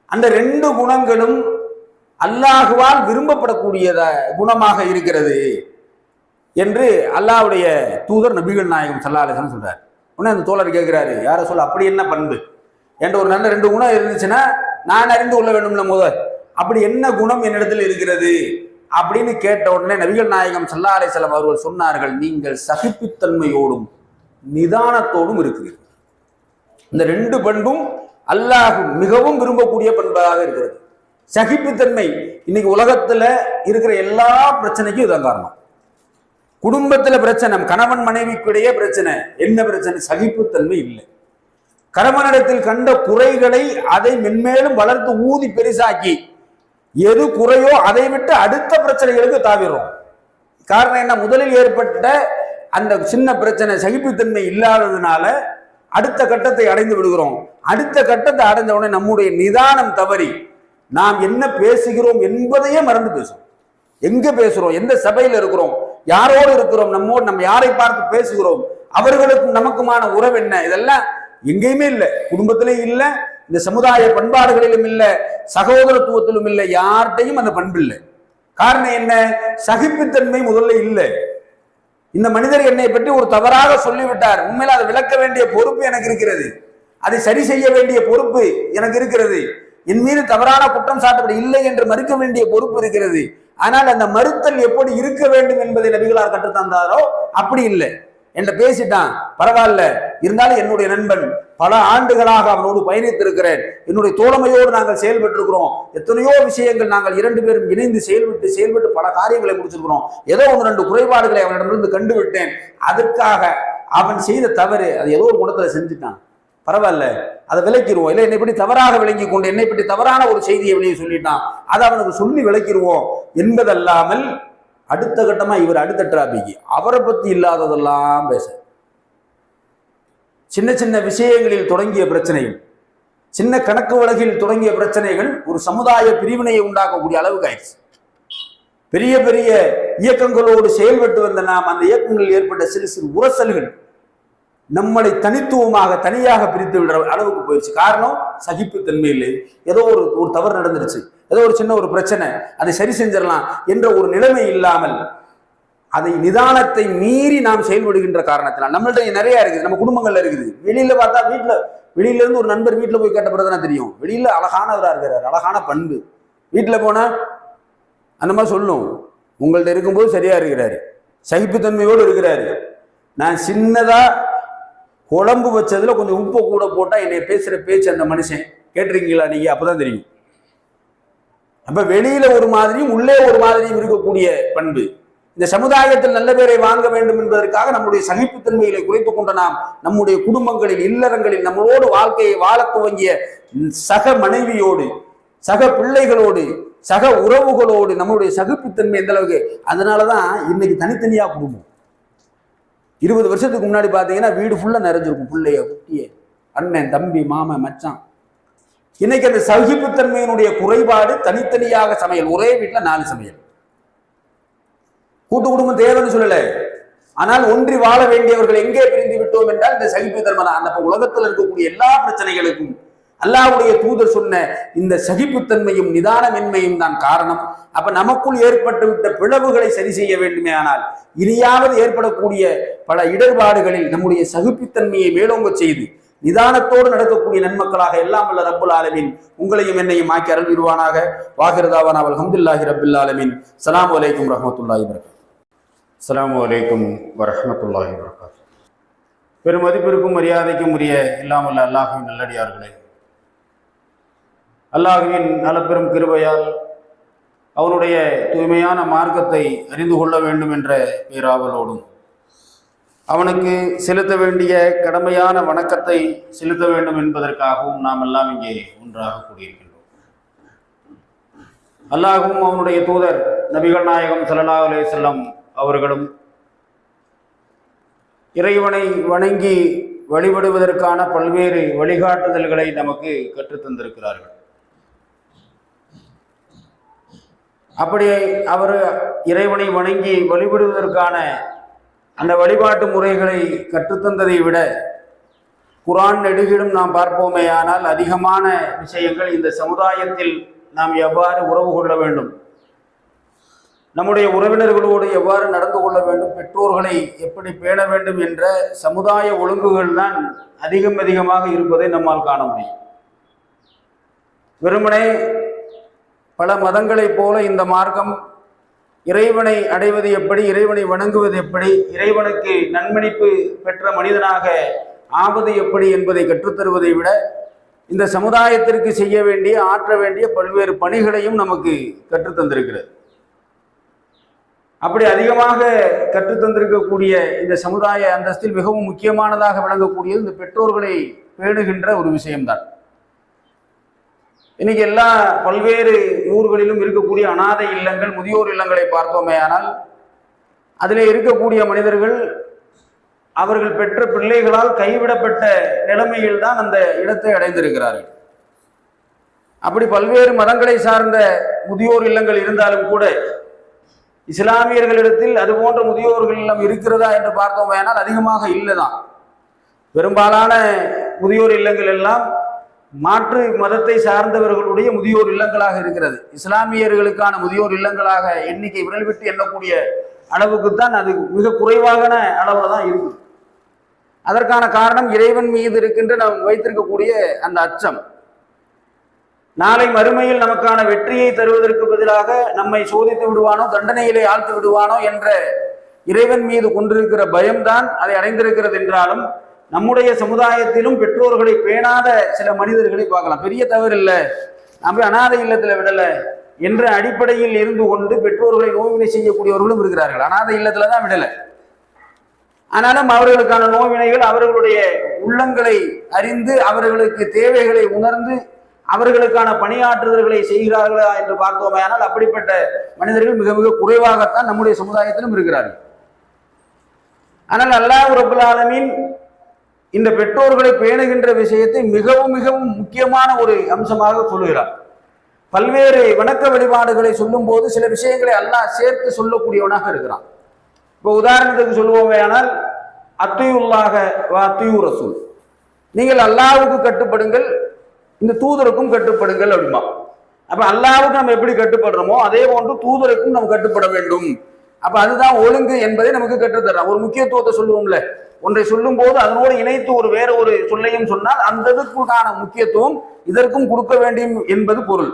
அந்த 2 குணங்களும் அல்லாஹுவால் விரும்பப்படக்கூடிய குணமாக இருக்கிறது என்று அல்லாஹ்வுடைய தூதர் நபிகள் நாயகம் ஸல்லல்லாஹு அலைஹி வஸல்லம் சொல்றாரு. உடனே அந்த தோழர் கேட்கிறாரு, யார சொல்ல அப்படி என்ன பண்பு என்ற ஒரு நல்ல 2 குணம் இருந்துச்சுன்னா நான் அறிந்து கொள்ள வேண்டும்ல முதல், அப்படி என்ன குணம் என்னிடத்தில் இருக்கிறது அப்படின்னு கேட்ட உடனே நபிகள் நாயகம் ஸல்லல்லாஹு அலைஹி வஸல்லம் அவர்கள் சொன்னார்கள், நீங்கள் சகிப்புத்தன்மையோடும் நிதானத்தோடும் இருக்கிறீர்கள். இந்த ரெண்டு பண்பும் அல்லாஹ் மிகவும் விரும்பக்கூடிய பண்பாக இருக்கிறது. சகிப்புத்தன்மை இன்னைக்கு உலகத்துல இருக்கிற எல்லா பிரச்சனைக்கும் இதான் காரணம். குடும்பத்துல பிரச்சனை, கணவன் மனைவிக்கிடையே பிரச்சனை, என்ன பிரச்சனை? சகிப்புத்தன்மை இல்லை. கணவனிடத்தில் கண்ட குறைகளை அதை மென்மேலும் வளர்த்து ஊதி பெரிசாக்கி எது குறையோ அதை விட்டு அடுத்த பிரச்சனைகளுக்கு தாவிடுறோம். காரணம் என்ன? முதலில் ஏற்பட்ட அந்த சின்ன பிரச்சனை சகிப்புத்தன்மை இல்லாததுனால அடுத்த கட்டத்தை அடைந்து விடுகிறோம். அடுத்த கட்டத்தை அடைஞ்ச உடனே நம்முடைய நிதானம் தவறி நாம் என்ன பேசுகிறோம் என்பதையே மறந்து பேசுறோம். எங்க பேசுறோம், எந்த சபையில் இருக்கிறோம், யாரோடு இருக்கிறோம், நம்மோடு நம்ம யாரை பார்த்து பேசுகிறோம், அவர்களுக்கும் நமக்குமான உறவு என்ன, இதெல்லாம் எங்கேயுமே இல்லை. குடும்பத்திலையும் இல்லை, இந்த சமுதாய பண்பாடுகளிலும் இல்லை, சகோதரத்துவத்திலும் இல்லை, யார்கிட்டையும் அந்த பண்பு இல்லை. காரணம் என்ன? சகிப்புத்தன்மை முதல்ல இல்லை. இந்த மனிதர் என்னை பற்றி ஒரு தவறாக சொல்லிவிட்டார், உண்மையில அதை விளக்க வேண்டிய பொறுப்பு எனக்கு இருக்கிறது, அதை சரி செய்ய வேண்டிய பொறுப்பு எனக்கு இருக்கிறது, என் மீது தவறான குற்றம் சாட்டப்பட இல்லை என்று மறுக்க வேண்டிய பொறுப்பு இருக்கிறது. ஆனால் அந்த மறுத்தல் எப்படி இருக்க வேண்டும் என்பதை நபிகளார் கற்றுத்தந்தாரோ அப்படி இல்லை. என்ற பேசிட்டான், பரவாயில்ல, இருந்தாலும் என்னுடைய நண்பன், பல ஆண்டுகளாக அவனோடு பயணித்திருக்கிறேன், என்னுடைய தோழமையோடு நாங்கள் செயல்பட்டிருக்கிறோம், எத்தனையோ விஷயங்கள் நாங்கள் இரண்டு பேரும் இணைந்து செயல்பட்டு பல காரியங்களை முடிச்சிருக்கிறோம், ஏதோ ஒன்று ரெண்டு குறைபாடுகளை அவனிடமிருந்து கண்டுவிட்டேன், அதற்காக அவன் செய்த தவறு, அது ஏதோ ஒரு குணத்துல செஞ்சுட்டான், பரவாயில்ல, அதை விளக்கிடுவோம். இல்லை, என்னை பற்றி தவறாக விளங்கி கொண்டு என்னை பற்றி தவறான ஒரு செய்தியை வெளியே சொல்லிட்டான், அதை அவனுக்கு சொல்லி விளக்கிடுவோம் என்பதல்லாமல் அடுத்த கட்டமா இவர் அடுத்த டிராபிக் அவரை பத்தி இல்லாததெல்லாம் பேச, சின்ன சின்ன விஷயங்களில் தொடங்கிய பிரச்சனைகள், சின்ன கணக்கு வழக்கில் தொடங்கிய பிரச்சனைகள் ஒரு சமுதாய பிரிவினையை உண்டாக்கக்கூடிய அளவுக்கு ஆயிடுச்சு. பெரிய பெரிய இயக்கங்களோடு செயல்பட்டு வந்த நாம் அந்த இயக்கங்களில் ஏற்பட்ட சிறு சிறு உரசல்கள் நம்மளை தனித்துவமாக தனியாக பிரித்து விடுற அளவுக்கு போயிடுச்சு. காரணம் சகிப்புத்தன்மை இல்லை. ஏதோ ஒரு தவறு நடந்துருச்சு, ஏதோ ஒரு சின்ன ஒரு பிரச்சனை, அதை சரி செஞ்சிடலாம் என்ற ஒரு நிலைமை இல்லாமல் அதை நிதானத்தை மீறி நாம் செயல்படுகின்ற காரணத்தினால் நம்மள்ட்ட நிறைய இருக்குது, நம்ம குடும்பங்கள்ல இருக்குது. வெளியில பார்த்தா வெளியில இருந்து ஒரு நண்பர் வீட்டுல போய் கேட்ட பிறகுதான் தெரியும், வெளியில அழகானவரா இருக்கிறார், அழகான பண்பு, வீட்டுல போனா அந்த மாதிரி சொல்லும், உங்கள்ட்ட இருக்கும்போது சரியா இருக்கிறாரு, சகிப்புத்தன்மையோடு இருக்கிறாரு, நான் சின்னதா குழம்பு வச்சதுல கொஞ்சம் உப்பு கூட போட்டா என்னை பேசுற பேச்சு அந்த மனுஷன் கேட்டிருக்கீங்களா நீங்க? அப்பதான் தெரியும். அப்ப வெளியில ஒரு மாதிரியும் உள்ளே ஒரு மாதிரியும் இருக்கக்கூடிய பண்பு. இந்த சமுதாயத்தில் நல்ல பேரை வாங்க வேண்டும் என்பதற்காக நம்முடைய சகிப்புத்தன்மைகளை குறைத்துக் கொண்ட நாம் நம்முடைய குடும்பங்களில், இல்லறங்களில் நம்மளோடு வாழ்க்கையை வாழ துவங்கிய சக மனைவியோடு, சக பிள்ளைகளோடு, சக உறவுகளோடு நம்மளுடைய சகிப்புத்தன்மை எந்த அளவுக்கு, அதனாலதான் இன்னைக்கு தனித்தனியா குடும்பம். 20 வருஷத்துக்கு முன்னாடி பார்த்தீங்கன்னா வீடு ஃபுல்லா நிறைஞ்சிருக்கும், பிள்ளைய குட்டிய, அண்ணன் தம்பி மாமன் மச்சான். இன்னைக்கு அந்த சகிப்புத்தன்மையினுடைய குறைபாடு, தனித்தனியாக சமையல், ஒரே வீட்டுல 4 சமையல். கூட்டு குடும்பம் தேவைன்னு சொல்லல, ஆனால் ஒன்றி வாழ வேண்டியவர்கள் எங்கே பிரிந்து விட்டோம் என்றால் இந்த சகிப்புத்தன்மை தான். அந்த உலகத்தில் இருக்கக்கூடிய எல்லா பிரச்சனைகளுக்கும் அல்லாஹ்வுடைய தூதர் சொன்ன இந்த சகிப்புத்தன்மையும் நிதானமின்மையும் தான் காரணம். அப்ப நமக்குள் ஏற்பட்டு விட்ட பிளவுகளை சரி செய்ய வேண்டுமே, ஆனால் இனியாவது ஏற்படக்கூடிய பல இடர்பாடுகளில் நம்முடைய சகிப்புத்தன்மையை மேலோங்க செய்து நிதானத்தோடு நடக்கக்கூடிய நன்மக்களாக எல்லாம் வல்ல ரப்புல் ஆலமீன் உங்களையும் என்னையும் ஆக்கி அருள் விடுவானாக. வாஹிருதாவானா அல்ஹம்துலில்லாஹி ரப்பில் ஆலமீன். ஸலாமு அலைக்கும் வரஹ்மத்துல்லாஹி வபரகாத்துஹு. ஸலாமு அலைக்கும் வரஹ்மத்துல்லாஹி வபரகாத்துஹு. பெருமதிப்பிற்கும் மரியாதைக்கும் உரிய எல்லாம் வல்ல அல்லாஹ்வின் நல்லடியார்களே, அல்லாஹ்வின் நலப்பெரும் கிருபையால் அவனுடைய தூய்மையான மார்க்கத்தை அறிந்து கொள்ள வேண்டும் என்ற பேராவலோடும் அவனுக்கு செலுத்த வேண்டிய கடமையான வணக்கத்தை செலுத்த வேண்டும் என்பதற்காகவும் நாம் எல்லாம் இங்கே ஒன்றாக கூடியிருக்கின்றோம். அல்லாஹ்வும் அவனுடைய தூதர் நபிகள் நாயகம் ஸல்லல்லாஹு அலைஹி வஸல்லம் அவர்களும் இறைவனை வணங்கி வழிபடுவதற்கான பல்வேறு வழிகாட்டுதல்களை நமக்கு கற்றுத்தந்திருக்கிறார்கள். அப்படி அவர் இறைவனை வணங்கி வழிபடுவதற்கான அந்த வழிபாட்டு முறைகளை கற்றுத்தந்ததை விட குர்ஆன் நெடுகிலும் நாம் பார்ப்போமே, ஆனால் அதிகமான விஷயங்கள் இந்த சமுதாயத்தில் நாம் எவ்வாறு உறவு கொள்ள வேண்டும், நம்முடைய உறவினர்களோடு எவ்வாறு நடந்து கொள்ள வேண்டும், பெற்றோர்களை எப்படி பேண வேண்டும் என்ற சமுதாய ஒழுங்குகள் தான் அதிகமாக இருப்பதை நம்மால் காண முடியும். வெறுமனே பல மதங்களைப் போல இந்த மார்க்கம் இறைவனை அடைவது எப்படி, இறைவனை வணங்குவது எப்படி, இறைவனுக்கு நன்மதிப்பு பெற்ற மனிதனாக ஆவது எப்படி என்பதை கற்றுத்தருவதை விட இந்த சமுதாயத்திற்கு செய்ய வேண்டிய ஆற்ற வேண்டிய பல்வேறு பணிகளையும் நமக்கு கற்றுத்தந்திருக்கிறது. அப்படி அதிகமாக கற்றுத்தந்திருக்கக்கூடிய இந்த சமுதாய அந்தஸ்தில் மிகவும் முக்கியமானதாக விளங்கக்கூடியது இந்த பெற்றோர்களை பேணுகின்ற ஒரு விஷயம்தான். இன்னைக்கு எல்லா பல்வேறு ஊர்களிலும் இருக்கக்கூடிய அனாதை இல்லங்கள், முதியோர் இல்லங்களை பார்த்தோமே ஆனால் அதிலே இருக்கக்கூடிய மனிதர்கள் அவர்கள் பெற்ற பிள்ளைகளால் கைவிடப்பட்ட நிலைமையில் தான் அந்த இடத்தை அடைந்திருக்கிறார்கள். அப்படி பல்வேறு மதங்களை சார்ந்த முதியோர் இல்லங்கள் இருந்தாலும் கூட இஸ்லாமியர்களிடத்தில் அது போன்ற முதியோர்கள் இல்லம் இருக்கிறதா என்று பார்த்தோமே ஆனால் அதிகமாக இல்லைதான். பெரும்பாலான முதியோர் இல்லங்கள் எல்லாம் மாற்று மதத்தை சார்ந்தவர்களுடைய முதியோர் இல்லங்களாக இருக்கிறது. இஸ்லாமியர்களுக்கான முதியோர் இல்லங்களாக எண்ணிக்கை விரல் விட்டு எண்ணக்கூடிய அளவுக்குத்தான் அது மிக குறைவான அளவில் தான் இருக்கு. அதற்கான காரணம் இறைவன் மீது இருக்கின்ற நாம் வைத்திருக்கக்கூடிய அந்த அச்சம். நாளை மறுமையில் நமக்கான வெற்றியை தருவதற்கு பதிலாக நம்மை சோதித்து விடுவானோ, தண்டனையிலே ஆழ்த்து விடுவானோ என்ற இறைவன் மீது கொண்டிருக்கிற பயம்தான் அதை அடைந்திருக்கிறது. என்றாலும் நம்முடைய சமுதாயத்திலும் பெற்றோர்களை பேணாத சில மனிதர்களை பார்க்கலாம். பெரிய தவறு இல்லை, நம்ம அனாதை இல்லத்துல விடலை என்ற அடிப்படையில் இருந்து கொண்டு பெற்றோர்களை நோவினை செய்யக்கூடியவர்களும் இருக்கிறார்கள். அனாதை இல்லத்துல தான் விடலை, ஆனாலும் அவர்களுக்கான நோவினைகள் அவர்களுடைய உள்ளங்களை அறிந்து அவர்களுக்கு தேவைகளை உணர்ந்து அவர்களுக்கான பணியாற்றுதல்களை செய்கிறார்களா என்று பார்த்தோமே ஆனால் அப்படிப்பட்ட மனிதர்கள் மிக மிக குறைவாகத்தான் நம்முடைய சமுதாயத்திலும் இருக்கிறார்கள். ஆனால் அல்லாஹ் ரப்பல் ஆலமீன் இந்த பெற்றோர்களை பேணுகின்ற விஷயத்தை மிகவும் மிகவும் முக்கியமான ஒரு அம்சமாக சொல்லுகிறார். பல்வேறு வணக்க வழிபாடுகளை சொல்லும் போது சில விஷயங்களை அல்லாஹ் சேர்த்து சொல்லக்கூடியவனாக இருக்கிறான். இப்போ உதாரணத்துக்கு சொல்லுவோமே ஆனால் அத்தியுல்லாஹ வ அத்தியூ ரசூல், நீங்கள் அல்லாஹ்வுக்கு கட்டுப்படுங்கள், இந்த தூதருக்கும் கட்டுப்படுங்கள் அப்படிமா. அப்ப அல்லாஹ்வுக்கு நம்ம எப்படி கட்டுப்படுறோமோ அதே போன்று தூதருக்கும் நம்ம கட்டுப்பட வேண்டும். அப்ப அதுதான் ஒழுங்கு என்பதை நமக்கு கற்றுத்தர்றான். ஒரு முக்கியத்துவத்தை சொல்லுவோம்ல, ஒன்றை சொல்லும் போது அதனோடு இணைத்து ஒரு வேற ஒரு சொல்லையும் சொன்னால் அந்த இதுக்கான முக்கியத்துவம் இதற்கும் கொடுக்க வேண்டும் என்பது பொருள்.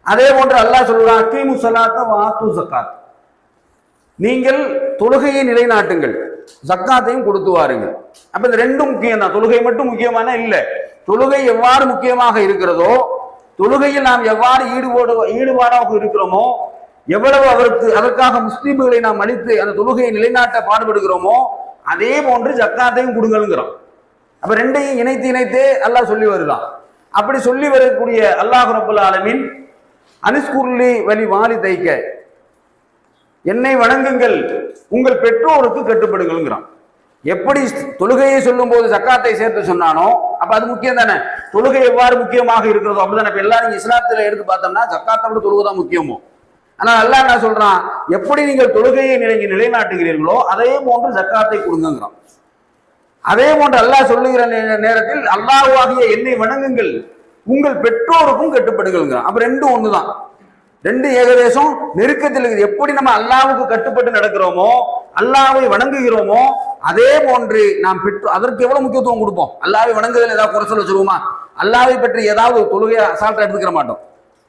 அதே போன்று அல்லாஹ் சொல்றான், அக்கீமு ஸலாத்த வ ஆத்து ஸகாத், நீங்கள் தொழுகையை நிலைநாட்டுங்கள், ஜக்காத்தையும் கொடுத்து வாருங்கள். அப்ப இந்த ரெண்டும் முக்கியம் தான். தொழுகை மட்டும் முக்கியமான இல்லை, தொழுகை எவ்வாறு முக்கியமாக இருக்கிறதோ, தொழுகையில் நாம் எவ்வாறு ஈடுபாடாக இருக்கிறோமோ, எவ்வளவு அதற்காக முஸ்லீம்களை நாம் அளித்து அந்த தொழுகையை நிலைநாட்ட பாடுபடுகிறோமோ அதே போன்று ஜக்காத்தையும் கொடுங்கிறோம். அப்ப ரெண்டையும் இணைத்து இணைத்தே அல்லாஹ் சொல்லி வருதான். அப்படி சொல்லி வரக்கூடிய அல்லாஹ் ரப்பல் ஆலமீன் அனிஸ்குர்லி வலி வாலி தைக்க, என்னை வணங்குங்கள், உங்கள் பெற்றோருக்கு கட்டுப்படுங்கிறான். எப்படி தொழுகையை சொல்லும் போது ஜக்காத்தை சேர்த்து சொன்னானோ அப்ப அது முக்கியம் தானே. தொழுகை எவ்வாறு முக்கியமாக இருக்கிறதோ அப்படிதான். இப்ப எல்லாரும் இஸ்லாத்துல எடுத்து பார்த்தோம்னா ஜக்காத்தை விட தொழுகை தான் முக்கியமோ. ஆனா அல்லாஹ் என்ன சொல்றான், எப்படி நீங்கள் தொழுகையை நிலைநாட்டுகிறீர்களோ அதே போன்று ஜக்காத்தை கொடுங்கிறான். அதே போன்று அல்லாஹ் சொல்லுகிற நேரத்தில் அல்லாஹ்வாகிய என்னை வணங்குங்கள், உங்கள் பெற்றோருக்கும் கட்டுப்படுங்கிறான். அப்ப ரெண்டும் ஒண்ணுதான், ரெண்டு ஏகதேசம் நெருக்கத்தில் இருக்குது. எப்படி நம்ம அல்லாஹ்வுக்கு கட்டுப்பட்டு நடக்கிறோமோ, அல்லாஹ்வை வணங்குகிறோமோ அதே போன்று நாம் அதற்கு எவ்வளவு முக்கியத்துவம் கொடுப்போம். அல்லாஹ்வை வணங்குதல் ஏதாவது குறை சொல்லுவோமா? அல்லாஹ்வை பற்றி ஏதாவது தொழுகையை அசால்ட்டா எடுத்துக்கிற மாட்டோம்.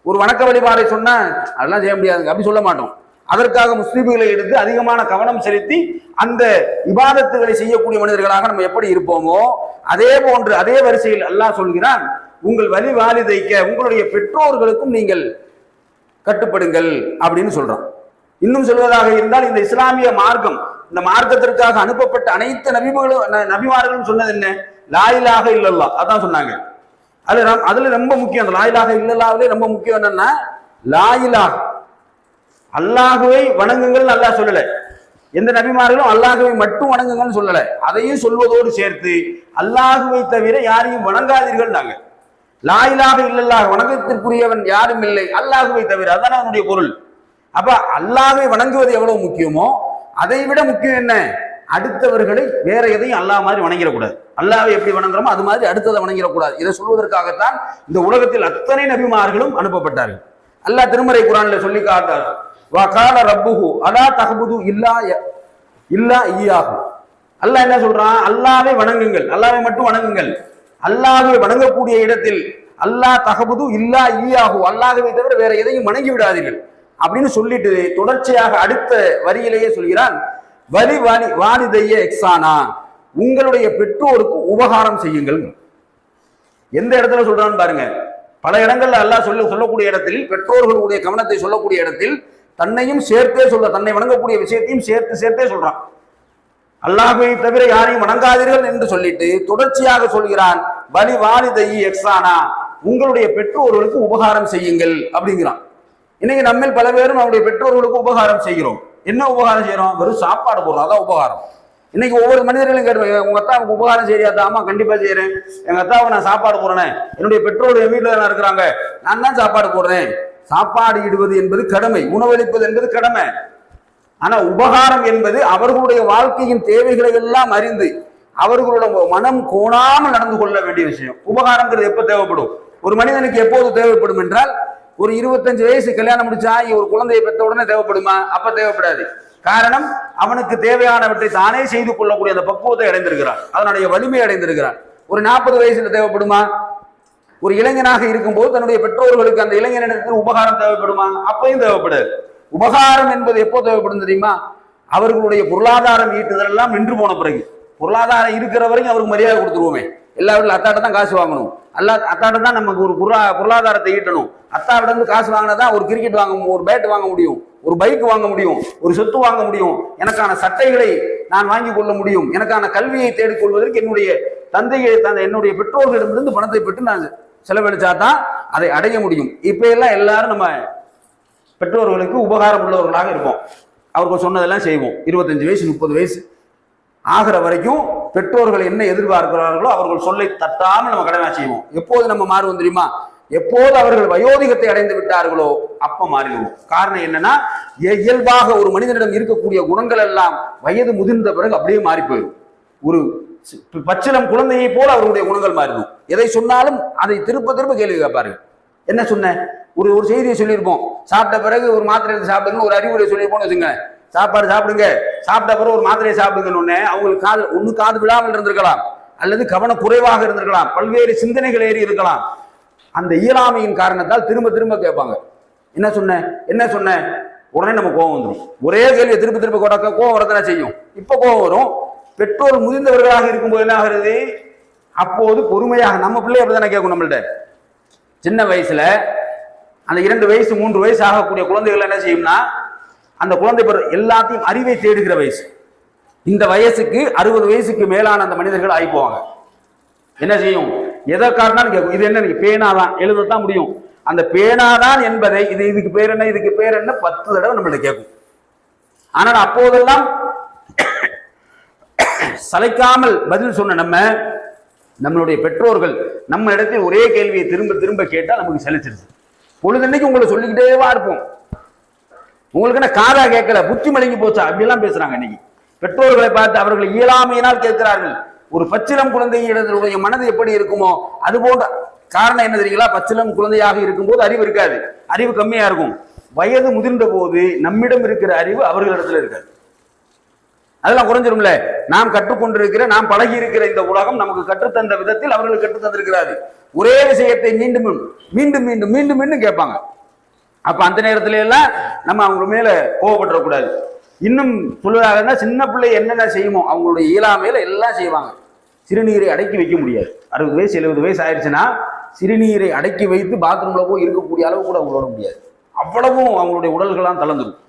ஒரு வணக்க வழிபாடை சொன்னா அதெல்லாம் செய்ய முடியாதுங்க அப்படி சொல்ல மாட்டோம். அதற்காக முஸ்லிம்களை எடுத்து அதிகமான கவனம் செலுத்தி அந்த இபாதத்துகளை செய்யக்கூடிய மனிதர்களாக நம்ம எப்படி இருப்போமோ அதே போன்று அதே வரிசையில் அல்லாஹ் சொல்கிறான், உங்கள் வலி வாலிதைக்க, உங்களுடைய பெற்றோர்களுக்கும் நீங்கள் கட்டுப்படுங்கள் அப்படின்னு சொல்றான். இன்னும் சொல்வதாக இருந்தால் இந்த இஸ்லாமிய மார்க்கம், இந்த மார்க்கத்திற்காக அனுப்பப்பட்ட அனைத்து நபிமார்களும் சொன்னது என்ன? லா இலாஹ இல்லல்லாஹ், அதான் சொன்னாங்க. அதுல ரொம்ப முக்கியம், அந்த லா இலாஹ இல்லல்லாஹ்விலே ரொம்ப முக்கியம் என்னன்னா, லா இலாஹ அல்லாஹுவை வணங்குங்கள் அல்லாஹ் சொல்லல. எந்த நபிமார்களும் அல்லாஹுவை மட்டும் வணங்குங்கள்னு சொல்லல, அதையும் சொல்வதோடு சேர்த்து அல்லாஹுவை தவிர யாரையும் வணங்காதீர்கள் நாங்க. லா இலாஹ இல்லல்லாஹ், வணக்கத்திற்குரியவன் யாரும் இல்லை அல்லாஹுவை தவிர, அதான் அதனுடைய பொருள். அப்ப அல்லாஹ்வை வணங்குவது எவ்வளவு முக்கியமோ அதை விட முக்கியம் என்ன, அடுத்தவர்களை வேற எதையும் அல்லாஹ் மாதிரி வணங்கிடக்கூடாது. அல்லாஹ்வை எப்படி வணங்குறோமோ அது மாதிரி அடுத்ததை வணங்கிடக்கூடாது. இதை சொல்வதற்காகத்தான் இந்த உலகத்தில் அத்தனை நபிமார்களும் அனுப்பப்பட்டார்கள். அல்லாஹ் திருமறை குர்ஆன்ல சொல்லி காட்டார், வகால ரப்புஹு அலா தஹ்புது இல்லா ஈயாஹு. அல்லாஹ் என்ன சொல்றான், அல்லாஹ்வை வணங்குங்கள், அல்லாஹ்வை மட்டும் வணங்குங்கள். அல்லாஹ்வை வணங்கக்கூடிய இடத்தில் அல்லாஹ் தஹ்புது இல்லா ஈயாஹு, அல்லாஹ்வை தவிர வேற எதையும் வணங்கி விடாதீர்கள். அப்படின்னு சொல்லிட்டு தொடர்ச்சியாக அடுத்த வரியிலேயே சொல்கிறான், வலி வாலி வாலிதைய எக்ஸானா, உங்களுடைய பெற்றோருக்கு உபகாரம் செய்யுங்கள். எந்த இடத்துல சொல்றான்னு பாருங்க. பல இடங்கள்ல அல்லாஹ் சொல்லக்கூடிய இடத்தில், பெற்றோர்களுடைய கவனத்தை சொல்லக்கூடிய இடத்தில் தன்னையும் சேர்த்தே சொல்ற, தன்னை வணங்கக்கூடிய விஷயத்தையும் சேர்த்தே சொல்றான். அல்லாஹ்வை தவிர யாரையும் வணங்காதீர்கள் என்று சொல்லிட்டு தொடர்ச்சியாக சொல்கிறான், வலி வாலிதையி எக்ஸானா, உங்களுடைய பெற்றோர்களுக்கு உபகாரம் செய்யுங்கள் அப்படிங்கிறான். இன்னைக்கு நம்ம பல பேரும் அவருடைய பெற்றோர்களுக்கு உபகாரம் செய்கிறோம். என்ன உபகாரம் செய்யறோம்? வெறும் சாப்பாடு போடுறோம், அதான் உபகாரம். இன்னைக்கு ஒவ்வொரு மனிதர்களும் கேட்டு, உங்க அத்தாவுக்கு உபகாரம் செய்யாத? ஆமா, கண்டிப்பா செய்யறேன். எங்க அத்தாவுக்கு நான் சாப்பாடு போடுறேன், என்னுடைய பெற்றோர் என் வீட்டுல தான் இருக்கிறாங்க, நான் தான் சாப்பாடு போடுறேன். சாப்பாடு இடுவது என்பது கடமை, உணவளிப்பது என்பது கடமை. ஆனா உபகாரம் என்பது அவர்களுடைய வாழ்க்கையின் தேவைகளை எல்லாம் அறிந்து அவர்களோட மனம் கோணாமல் நடந்து கொள்ள வேண்டிய விஷயம். உபகாரங்கிறது எப்ப தேவைப்படும்? ஒரு மனிதனுக்கு எப்போது தேவைப்படும் என்றால், ஒரு 25 வயசு கல்யாணம் முடிச்சா ஒரு குழந்தையை பெற்ற உடனே தேவைப்படுமா? அப்ப தேவைப்படாது. காரணம், அவனுக்கு தேவையானவற்றை தானே செய்து கொள்ளக்கூடிய அந்த பக்குவத்தை அடைந்திருக்கிறான், அதனுடைய வலிமை அடைந்திருக்கிறான். ஒரு 40 வயசுல தேவைப்படுமா? ஒரு இளைஞனாக இருக்கும்போது தன்னுடைய பெற்றோர்களுக்கு அந்த இளைஞனிடத்தில் உபகாரம் தேவைப்படுமா? அப்பையும் தேவைப்படாது. உபகாரம் என்பது எப்போ தேவைப்படும் தெரியுமா? அவர்களுடைய பொருளாதாரம் ஈட்டுதல் எல்லாம் நின்று போன பிறகு. பொருளாதாரம் இருக்கிற வரைக்கும் அவருக்கு மரியாதை கொடுத்துருவோமே. எல்லா வீட்டில் அத்தாட்ட தான் காசு வாங்கணும், அத்தாட்ட தான் நமக்கு ஒரு பொருளாதாரத்தை ஈட்டணும். அத்தாவிட இருந்து காசு வாங்கினதான் ஒரு கிரிக்கெட் வாங்க, ஒரு பேட் வாங்க முடியும், ஒரு பைக் வாங்க முடியும், ஒரு சொத்து வாங்க முடியும், எனக்கான சட்டைகளை நான் வாங்கி கொள்ள முடியும், எனக்கான கல்வியை தேடிக்கொள்வதற்கு என்னுடைய என்னுடைய பெற்றோர்களிடமிருந்து பணத்தை பெற்று நான் செலவழிச்சா தான் அதை அடைய முடியும். இப்ப எல்லாம் எல்லாரும் நம்ம பெற்றோர்களுக்கு உபகாரம் உள்ளவர்களாக இருப்போம். அவர்கள் சொன்னதெல்லாம் செய்வோம். 25 வயசு 30 வயசு ஆகிற வரைக்கும் பெற்றோர்கள் என்ன எதிர்பார்க்கிறார்களோ அவர்கள் சொல்லை தட்டாமல் நம்ம கடமை செய்வோம். எப்போது நம்ம மாறுவோம் தெரியுமா? எப்போது அவர்கள் வயோதிகத்தை அடைந்து விட்டார்களோ அப்ப மாறிடுவோம். காரணம் என்னன்னா, இயல்பாக ஒரு மனிதனிடம் இருக்கக்கூடிய குணங்கள் எல்லாம் வயது முதிர்ந்த பிறகு அப்படியே மாறி போயிடும். ஒரு பச்சிலம் குழந்தையை போல அவர்களுடைய குணங்கள் மாறிடும். எதை சொன்னாலும் அதை திரும்ப கேள்வி கேட்பார்கள். என்ன சொன்ன? ஒரு செய்தியை சொல்லியிருப்போம், சாப்பிட்ட பிறகு ஒரு மாத்திரை எடுத்து சாப்பிடுங்க, ஒரு அறிவுரை சொல்லியிருப்போம்னு வச்சுங்க. சாப்பாடு சாப்பிடுங்க, சாப்பிட்ட பிறகு ஒரு மாத்திரையை சாப்பிடுங்கன்னு அவங்களுக்கு காது விழாமல் இருந்திருக்கலாம், அல்லது கவன குறைவாக இருந்திருக்கலாம், பல்வேறு சிந்தனைகள் ஏறி இருக்கலாம். அந்த இயலாமையின் காரணத்தால் திரும்ப கேட்பாங்க, என்ன சொன்ன? உடனே நம்ம கோபம் வந்துடும். ஒரே கேள்வியை திரும்ப கோபம் வரதானே செய்யும். இப்ப கோபம் வரும். பெற்றோர் முதிர்ந்தவர்களாக இருக்கும்போது என்ன ஆகிறது? அப்போது பொறுமையாக நம்ம பிள்ளை அப்படித்தானே கேட்கும். நம்மள்ட்ட சின்ன வயசுல அந்த 2 வயசு 3 வயசு ஆகக்கூடிய குழந்தைகள் என்ன செய்யும்னா, அந்த குழந்தை எல்லாத்தையும் அறிவை தேடுகிற வயசு. இந்த வயசுக்கு 60 வயசுக்கு மேலான அந்த மனிதர்கள் ஆகி போவாங்க. என்ன செய்யும்? எதை காட்டினாலும் கேட்கும். இது என்ன? பேனாதான், எழுதத்தான் முடியும். அந்த பேனாதான் என்பதை இதுக்கு பேர் என்ன, இதுக்கு பேர் என்ன 10 தடவை நம்மள்ட்ட கேட்கும். ஆனால் அப்போதெல்லாம் சளைக்காமல் பதில் சொன்ன நம்மளுடைய பெற்றோர்கள் நம்ம இடத்தில் ஒரே கேள்வியை திரும்ப கேட்டால் நமக்கு சலிச்சிருச்சு. பொழுதன்னைக்கு உங்களை சொல்லிக்கிட்டேவா இருப்போம். உங்களுக்கு என்ன காதா கேட்கல, புத்தி மடங்கி போச்சா? அப்படிலாம் பேசுறாங்க. இன்னைக்கு பெற்றோர்களை பார்த்து அவர்கள் இயலாமையினால் கேட்கிறார்கள். ஒரு பச்சிலம் குழந்தையுடைய மனது எப்படி இருக்குமோ அது போன்ற காரணம் என்ன தெரியுங்களா? பச்சிலம் குழந்தையாக இருக்கும்போது அறிவு இருக்காது, அறிவு கம்மியா இருக்கும். வயது முதிர்ந்த போது நம்மிடம் இருக்கிற அறிவு அவர்களிடத்துல இருக்காது. அதெல்லாம் குறைஞ்சிரும்ல. நாம் கற்றுக்கொண்டிருக்கிற, நாம் பழகி இருக்கிற இந்த உலகம் நமக்கு கற்றுத்தந்த விதத்தில் அவர்கள் கற்றுத்தந்திருக்கிறாரு. ஒரே விஷயத்தை மீண்டும் கேட்பாங்க. அப்ப அந்த நேரத்துல எல்லாம் நம்ம அவங்க மேல கோவப்பட்டுறக்கூடாது. இன்னும் சொல்வதாக சின்ன பிள்ளை என்னென்ன செய்யுமோ அவங்களுடைய இயலாமையில எல்லாம் செய்வாங்க. சிறுநீரை அடக்கி வைக்க முடியாது. 60 வயசு 70 வயசு ஆயிடுச்சுன்னா சிறுநீரை அடக்கி வைத்து பாத்ரூம்ல போய் இருக்கக்கூடிய அளவு கூட அவங்களோட முடியாது. அவ்வளவும் அவங்களுடைய உடல்கள்லாம் தளர்ந்துடும்.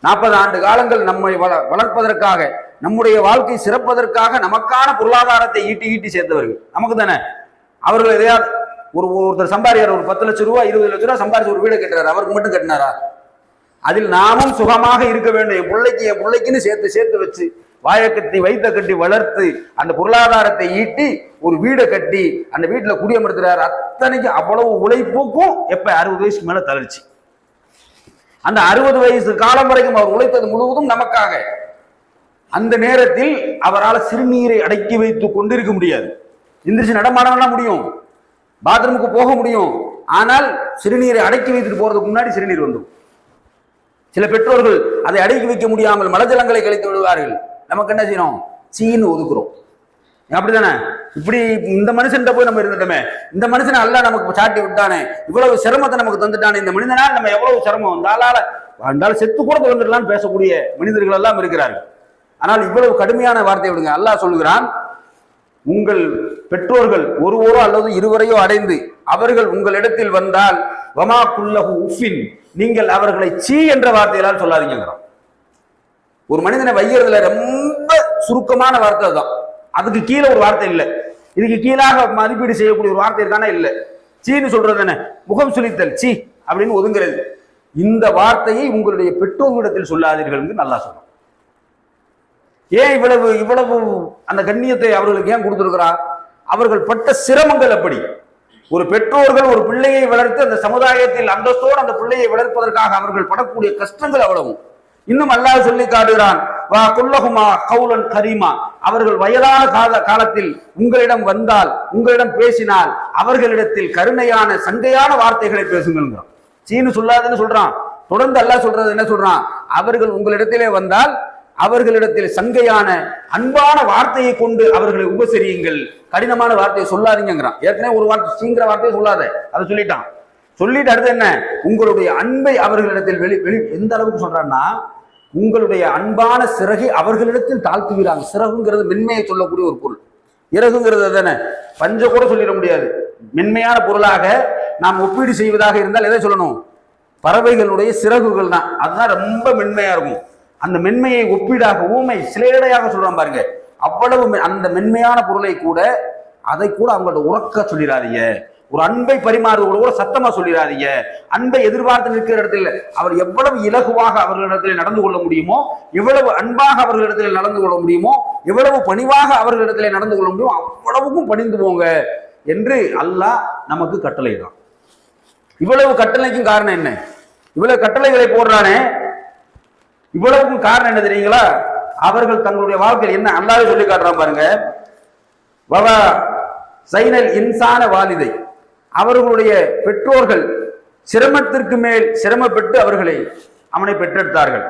40 ஆண்டு காலங்கள் நம்மை வளர்ப்பதற்காக, நம்முடைய வாழ்க்கை சிறப்பதற்காக நமக்கான பொருளாதாரத்தை ஈட்டி சேர்த்தவர்கள் நமக்கு தானே. அவர்கள் எதையாவது ஒருத்தர் சம்பாதிக்கிறார், ஒரு 10 லட்சம் ரூபாய் 20 லட்சம் ரூபாய் சம்பாதிச்சு ஒரு வீடு கட்டுறாரு, அவருக்கு மட்டும் கட்டினாரா? அதில் நாமும் சுகமாக இருக்க வேண்டும். என் பிள்ளைக்குன்னு சேர்த்து வச்சு வாயை கட்டி வைத்த கட்டி வளர்த்து அந்த பொருளாதாரத்தை ஈட்டி ஒரு வீடை கட்டி அந்த வீட்டுல குடியமர்த்துறாரு. அத்தனைக்கு அவ்வளவு உழைப்புக்கும் எப்ப 60 வயசுக்கு மேல தளர்ச்சி. அந்த 60 வயசு காலம் வரைக்கும் அவர் உழைத்தது முழுவதும் நமக்காக. அந்த நேரத்தில் அவரால் சிறுநீரை அடக்கி வைத்து கொண்டிருக்க முடியாது. எந்திரிச்சு நடமாடலாம் முடியும், பாத்ரூமுக்கு போக முடியும். ஆனால் சிறுநீரை அடக்கி வைத்துட்டு போறதுக்கு முன்னாடி சிறுநீர் வந்துடும். சில பெற்றோர்கள் அதை அடக்கி வைக்க முடியாமல் மலஜலங்களை கழித்து விடுவார்கள். நமக்கு என்ன செய்யணும்? சீன்னு ஒதுக்குறோம். அப்படித்தானே? இப்படி இந்த மனுஷன் போய் நம்ம இருந்துட்டோமே, இந்த மனுஷனை அல்லாஹ் நமக்கு சாட்டி விட்டானே, இவ்வளவு சிரமத்தை நமக்கு தந்துட்டானே, இந்த மனிதனால் நம்ம எவ்வளவு சிரமம் இருந்தாலும் செத்து கூட வந்துடலாம்னு பேசக்கூடிய மனிதர்கள் எல்லாம் இருக்கிறார்கள். ஆனால் இவ்வளவு கடுமையான வார்த்தை விடுங்க. அல்லாஹ் சொல்கிறான், உங்கள் பெற்றோர்கள் ஒருவரோ அல்லது இருவரையோ அடைந்து அவர்கள் உங்களிடத்தில் வந்தால் வமா குல்லஹு உஃபின், நீங்கள் அவர்களை சீ என்ற வார்த்தையெல்லாம் சொல்லாதீங்கிறோம். ஒரு மனிதனை வையறதுல ரொம்ப சுருக்கமான வார்த்தை தான். அதுக்கு கீழே ஒரு வார்த்தை இல்லை. இதுக்கு கீழாக மதிப்பீடு செய்யக்கூடிய ஒரு வார்த்தை இருக்கானா இல்லை. சீன்னு சொல்றது என்ன? முகம் சுளித்தல், சீ அப்படின்னு ஒதுங்கிறது. இந்த வார்த்தையை உங்களுடைய பெற்றோர்களிடத்தில் சொல்லாதீர்கள் என்று நல்லா சொல்றோம். ஏன் இவ்வளவு இவ்வளவு அந்த கண்ணியத்தை அவர்களுக்கு ஏன் கொடுத்திருக்கிறார்? அவர்கள் பட்ட சிரமங்கள் அப்படி. ஒரு பெற்றோர்கள் ஒரு பிள்ளையை வளர்த்து அந்த சமுதாயத்தில் அந்தஸ்தோடு அந்த பிள்ளையை வளர்ப்பதற்காக அவர்கள் படக்கூடிய கஷ்டங்கள் அவ்வளவு. இன்னும் அல்லாஹ் சொல்லி காட்டுகிறான், வா குல்லஹுமா கௌலன் கரீமா, அவர்கள் வயதான காலத்தில் உங்களிடம் வந்தால், உங்களிடம் பேசினால் அவர்களிடத்தில் கருணையான சங்கையான வார்த்தைகளை பேசுங்கள். சீனு சொல்லாதுன்னு சொல்றான். தொடர்ந்து அல்லாஹ் சொல்றது என்ன சொல்றான்? அவர்கள் உங்களிடத்திலே வந்தால் அவர்களிடத்தில் சங்கையான அன்பான வார்த்தையை கொண்டு அவர்களை உபசரியுங்கள், கடினமான வார்த்தையை சொல்லாதீங்கிறான். ஏற்கனவே ஒரு வார்த்தை சீங்கிற வார்த்தையை சொல்லாத, அதை சொல்லிட்டான். சொல்லிட்டு அடுத்து என்ன? உங்களுடைய அன்பை அவர்களிடத்தில் எந்த அளவுக்கு சொல்றான்னா, உங்களுடைய அன்பான சிறகை அவர்களிடத்தில் தாழ்த்துகிறாங்க. சிறகுங்கிறது மென்மையை சொல்லக்கூடிய ஒரு பொருள். இறகுங்கிறது தானே, பஞ்ச கூட சொல்லிட முடியாது. மென்மையான பொருளாக நாம் ஒப்பீடு செய்வதாக இருந்தால் எதை சொல்லணும்? பறவைகளுடைய சிறகுகள் தான். அதுதான் ரொம்ப மென்மையா இருக்கும். அந்த மென்மையை ஒப்பீடாக ஊமை சிலையடையாக சொல்றான் பாருங்க. அவ்வளவு அந்த மென்மையான பொருளை கூட அதை கூட அவங்கள்ட்ட உறக்க சொல்லிடாதீங்க. ஒரு அன்பை பரிமாறுவதோடு கூட சத்தமா சொல்லிடாதீங்க. அன்பை எதிர்பார்த்து நிற்கிற இடத்துல அவர் எவ்வளவு இலகுவாக அவர்களிடத்தில் நடந்து கொள்ள முடியுமோ, எவ்வளவு அன்பாக அவர்களிடத்தில் நடந்து கொள்ள முடியுமோ, எவ்வளவு பணிவாக அவர்களிடத்தில் நடந்து கொள்ள முடியுமோ அவ்வளவுக்கும் பணிந்து போங்க என்று அல்லாஹ் நமக்கு கட்டளையிடான். இவ்வளவு கட்டளைக்கும் காரணம் என்ன? இவ்வளவு கட்டளைகளை போடுறானே, இவ்வளவுக்கும் காரணம் என்ன தெரியுங்களா? அவர்கள் தங்களுடைய வாழ்க்கையில் என்ன அல்லாஹ் சொல்லி காட்டுறான் பாருங்க. வவா சைனல் இன்சான வாலிதை, அவர்களுடைய பெற்றோர்கள் சிரமத்திற்கு மேல் சிரமப்பட்டு அவனை பெற்றெடுத்தார்கள்.